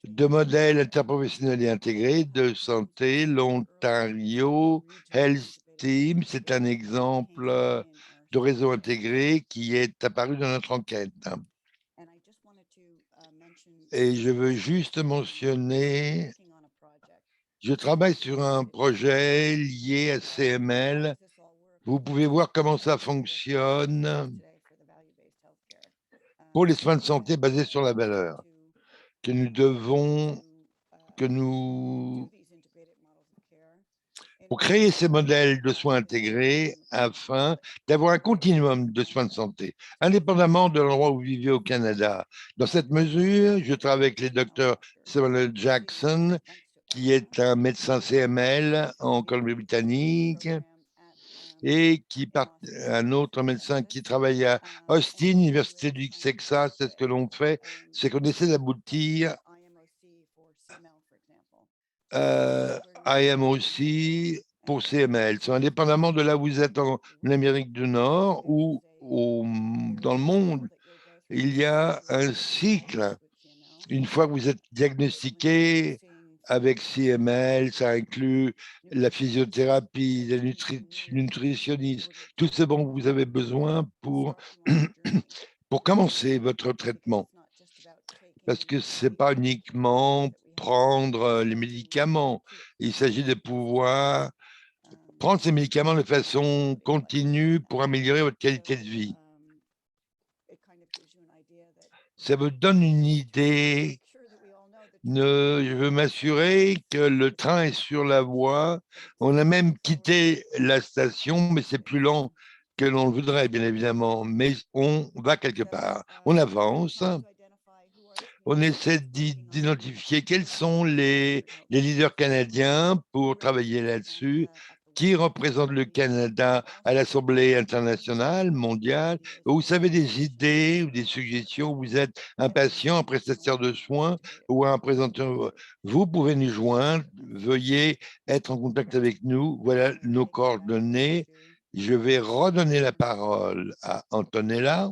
[SPEAKER 3] de modèles interprofessionnels et intégrés de santé. L'Ontario Health Team, c'est un exemple de réseau intégré qui est apparu dans notre enquête. Et je veux juste mentionner, je travaille sur un projet lié à CML. Vous pouvez voir comment ça fonctionne pour les soins de santé basés sur la valeur que nous pour créer ces modèles de soins intégrés afin d'avoir un continuum de soins de santé, indépendamment de l'endroit où vous vivez au Canada. Dans cette mesure, je travaille avec les docteurs Samuel Jackson, qui est un médecin CML en Colombie-Britannique, et un autre médecin qui travaille à Austin, Université du Texas. C'est ce que l'on fait, c'est qu'on essaie d'aboutir IMOC pour CML. C'est indépendamment de là où vous êtes en Amérique du Nord ou dans le monde, il y a un cycle. Une fois que vous êtes diagnostiqué avec CML, ça inclut la physiothérapie, la nutritionniste, tout ce dont vous avez besoin pour commencer votre traitement. Parce que ce n'est pas uniquement prendre les médicaments, il s'agit de pouvoir prendre ces médicaments de façon continue pour améliorer votre qualité de vie. Ça vous donne une idée. Je veux m'assurer que le train est sur la voie. On a même quitté la station, mais c'est plus lent que l'on le voudrait, bien évidemment. Mais on va quelque part. On avance. On essaie d'identifier quels sont les leaders canadiens pour travailler là-dessus, qui représente le Canada à l'Assemblée internationale, mondiale. Vous avez des idées ou des suggestions, vous êtes un patient, un prestataire de soins ou un représentant, vous pouvez nous joindre, veuillez être en contact avec nous. Voilà nos coordonnées. Je vais redonner la parole à Antonella.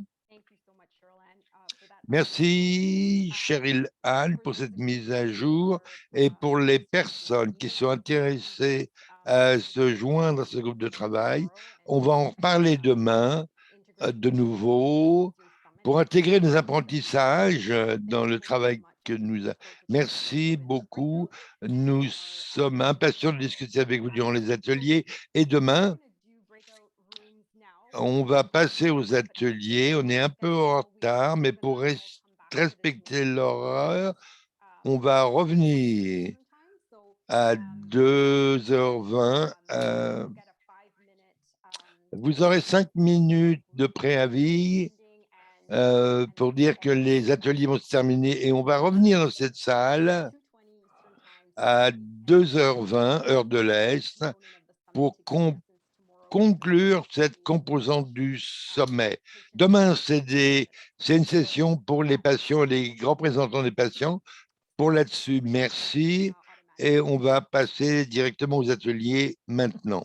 [SPEAKER 3] Merci, Cheryl Anne, pour cette mise à jour et pour les personnes qui sont intéressées à se joindre à ce groupe de travail. On va en reparler demain de nouveau pour intégrer nos apprentissages dans le travail que nous avons. Merci beaucoup. Nous sommes impatients de discuter avec vous durant les ateliers et demain, on va passer aux ateliers. On est un peu en retard, mais pour respecter l'heure, on va revenir à 2h20. Vous aurez 5 minutes de préavis pour dire que les ateliers vont se terminer et on va revenir dans cette salle à 2h20, heure de l'Est, pour conclure cette composante du sommet. Demain, c'est une session pour les patients, les grands représentants des patients. Pour là-dessus, merci. Et on va passer directement aux ateliers maintenant.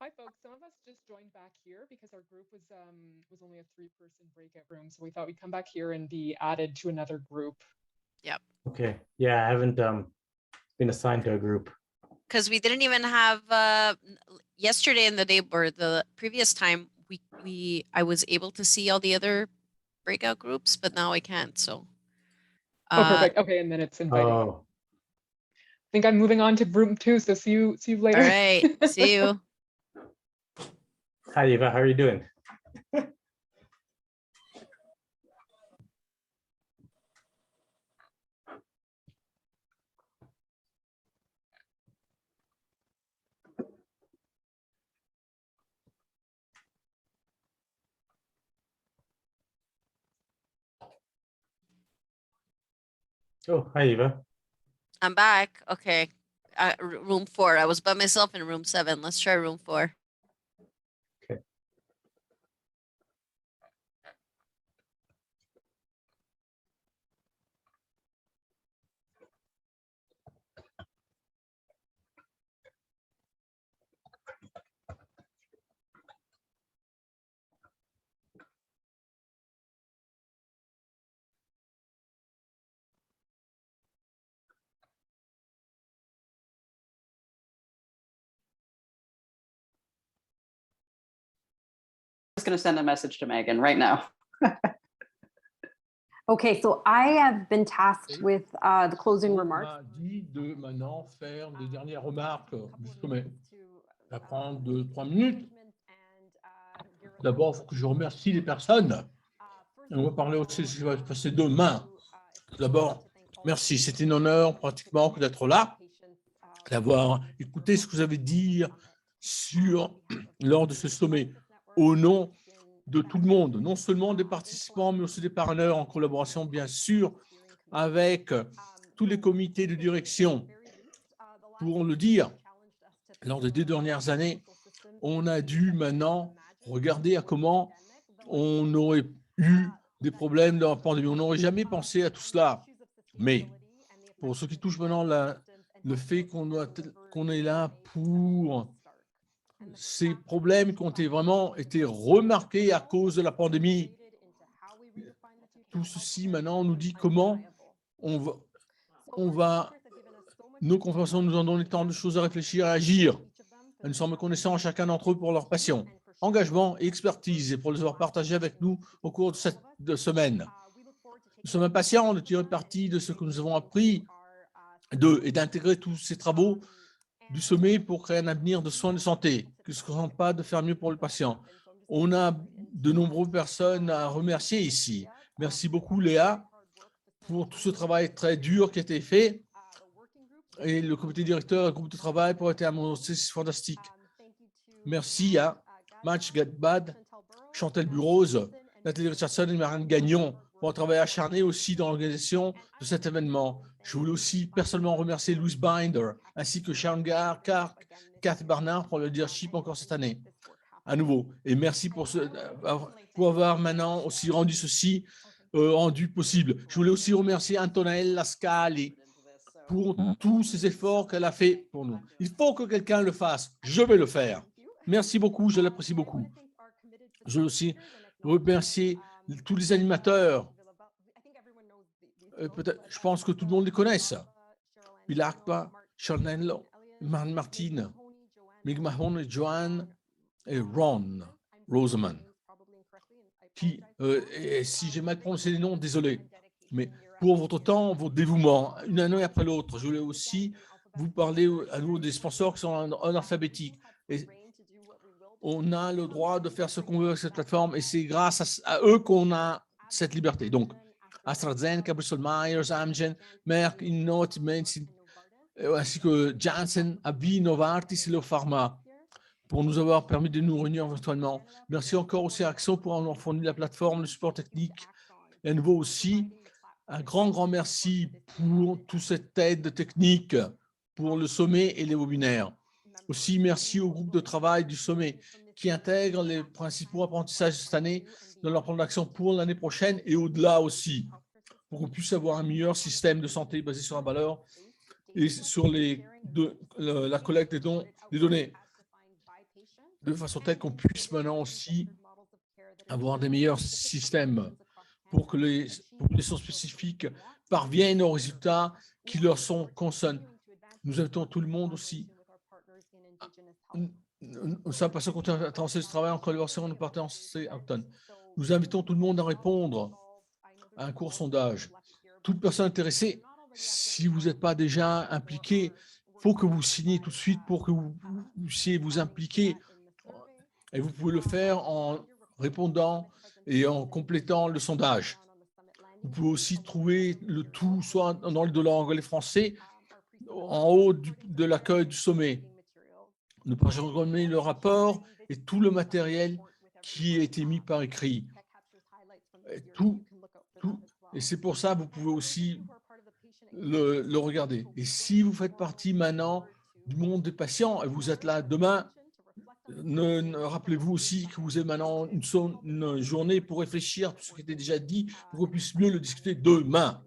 [SPEAKER 6] Hi, folks. Some of us just joined back here because our group was only a 3-person breakout room. So we thought we'd come back here and be added to another group.
[SPEAKER 7] Okay. Yeah, I haven't been assigned to a group.
[SPEAKER 8] Because we didn't even have yesterday and the day or the previous time I was able to see all the other breakout groups, but now I can't. So
[SPEAKER 6] Oh, perfect. Okay, and then it's inviting.
[SPEAKER 7] Oh,
[SPEAKER 6] I think I'm moving on to room 2. So see you later.
[SPEAKER 8] all right, see you.
[SPEAKER 7] hi Eva, how are you doing? Oh, hi Eva.
[SPEAKER 8] I'm back. Okay, room 4. I was by myself in room 7. Let's try room 4.
[SPEAKER 9] Just going to send a message to Megan right now.
[SPEAKER 10] Okay, so I have been tasked with the closing
[SPEAKER 1] On
[SPEAKER 10] remarks.
[SPEAKER 1] m'a dit de maintenant faire les dernières remarques du sommet. Ça prend 2-3 minutes. D'abord, il faut que je remercie les personnes. Et on va parler aussi de ce qui va se passer demain. D'abord, merci. C'est un honneur pratiquement que d'être là, d'avoir écouté ce que vous avez dit lors de ce sommet, au nom de tout le monde, non seulement des participants, mais aussi des partenaires en collaboration, bien sûr, avec tous les comités de direction. Pour le dire, lors des 2 dernières années, on a dû maintenant regarder à comment on aurait eu des problèmes dans la pandémie. On n'aurait jamais pensé à tout cela. Mais pour ce qui touche maintenant le fait qu'on est là pour ces problèmes qui ont vraiment été remarqués à cause de la pandémie, tout ceci maintenant nous dit comment nos conférences nous en donnent tant de choses à réfléchir, à agir. Nous sommes reconnaissants chacun d'entre eux pour leur passion, engagement et expertise et pour les avoir partagés avec nous au cours de cette semaine. Nous sommes impatients de tirer parti de ce que nous avons appris et d'intégrer tous ces travaux du sommet pour créer un avenir de soins de santé, que ce ne soit pas de faire mieux pour le patient. On a de nombreuses personnes à remercier ici. Merci beaucoup Léa pour tout ce travail très dur qui a été fait. Et le comité directeur, le groupe de travail pour être annoncé, c'est fantastique. Merci à Match Gadbad, Chantal Burose, Nathalie Richardson et Marianne Gagnon pour un travail acharné aussi dans l'organisation de cet événement. Je voulais aussi personnellement remercier Louise Binder ainsi que Sharon Kark, Cathy Barnard pour le leadership encore cette année. À nouveau, et merci pour avoir maintenant aussi rendu ceci rendu possible. Je voulais aussi remercier Antonella Lascali pour tous ces efforts qu'elle a fait pour nous. Il faut que quelqu'un le fasse. Je vais le faire. Merci beaucoup, je l'apprécie beaucoup. Je veux aussi remercier tous les animateurs. Je pense que tout le monde les connaisse. Bill Akpa, Charles Martin, Mig Mahon, Joanne et Ron Roseman. Si j'ai mal prononcé les noms, désolé. Mais pour votre temps, votre dévouement, une année après l'autre, je voulais aussi vous parler à nouveau des sponsors qui sont en alphabétique. Et on a le droit de faire ce qu'on veut avec cette plateforme et c'est grâce à eux qu'on a cette liberté. Donc, AstraZeneca, Bristol Myers, Amgen, Merck, Innot, Medicine, ainsi que Janssen, AbbVie, Novartis et le Pharma, pour nous avoir permis de nous réunir virtuellement. Merci encore aussi à Axo pour avoir fourni la plateforme, le support technique. Et à nouveau aussi, un grand merci pour toute cette aide technique pour le sommet et les webinaires. Aussi, merci au groupe de travail du sommet qui intègre les principaux apprentissages de cette année dans leur plan d'action pour l'année prochaine et au-delà aussi, pour qu'on puisse avoir un meilleur système de santé basé sur la valeur et sur la collecte des données. de façon telle qu'on puisse maintenant aussi avoir des meilleurs systèmes pour que les populations spécifiques parviennent aux résultats qui leur sont consonnes. Nous invitons tout le monde aussi. Ça, parce qu'on continue à avancer ce travail en collaboration avec nos partenaires autochtones. Nous invitons tout le monde à répondre à un court sondage. Toute personne intéressée, si vous n'êtes pas déjà impliqué, il faut que vous signiez tout de suite pour que vous puissiez vous impliquer. Et vous pouvez le faire en répondant et en complétant le sondage. Vous pouvez aussi trouver le tout, soit dans le dollar anglais français, en haut de l'accueil du sommet. Nous partagerons le rapport et tout le matériel qui a été mis par écrit. Et c'est pour ça que vous pouvez aussi le regarder. Et si vous faites partie maintenant du monde des patients et vous êtes là demain, rappelez-vous aussi que vous avez maintenant une journée pour réfléchir à tout ce qui était déjà dit, pour qu'on puisse mieux le discuter demain.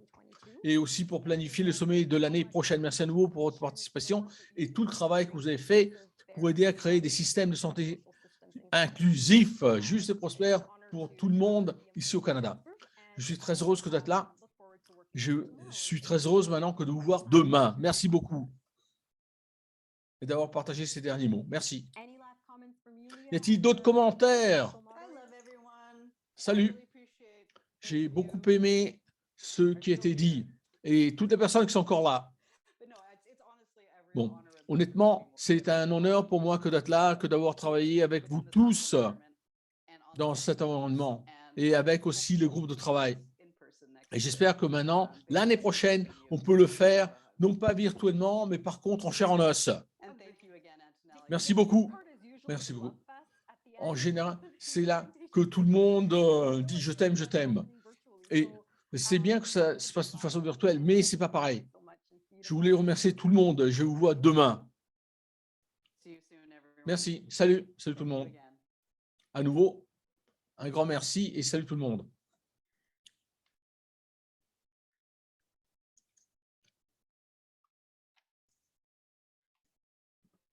[SPEAKER 1] Et aussi pour planifier le sommet de l'année prochaine. Merci à nouveau pour votre participation et tout le travail que vous avez fait pour aider à créer des systèmes de santé inclusifs, justes et prospères pour tout le monde ici au Canada. Je suis très heureuse que vous êtes là. Je suis très heureuse maintenant que de vous voir demain. Merci beaucoup et d'avoir partagé ces derniers mots. Merci. Y a-t-il d'autres commentaires? Salut. J'ai beaucoup aimé ce qui a été dit et toutes les personnes qui sont encore là. Bon, honnêtement, c'est un honneur pour moi que d'être là, que d'avoir travaillé avec vous tous dans cet environnement et avec aussi le groupe de travail. Et j'espère que maintenant, l'année prochaine, on peut le faire, non pas virtuellement, mais par contre en chair en os. Merci beaucoup. Merci beaucoup. En général, c'est là que tout le monde dit « je t'aime, je t'aime ». Et c'est bien que ça se passe de façon virtuelle, mais ce n'est pas pareil. Je voulais remercier tout le monde. Je vous vois demain. Merci. Salut. Salut tout le monde. À nouveau, un grand merci et salut tout le monde.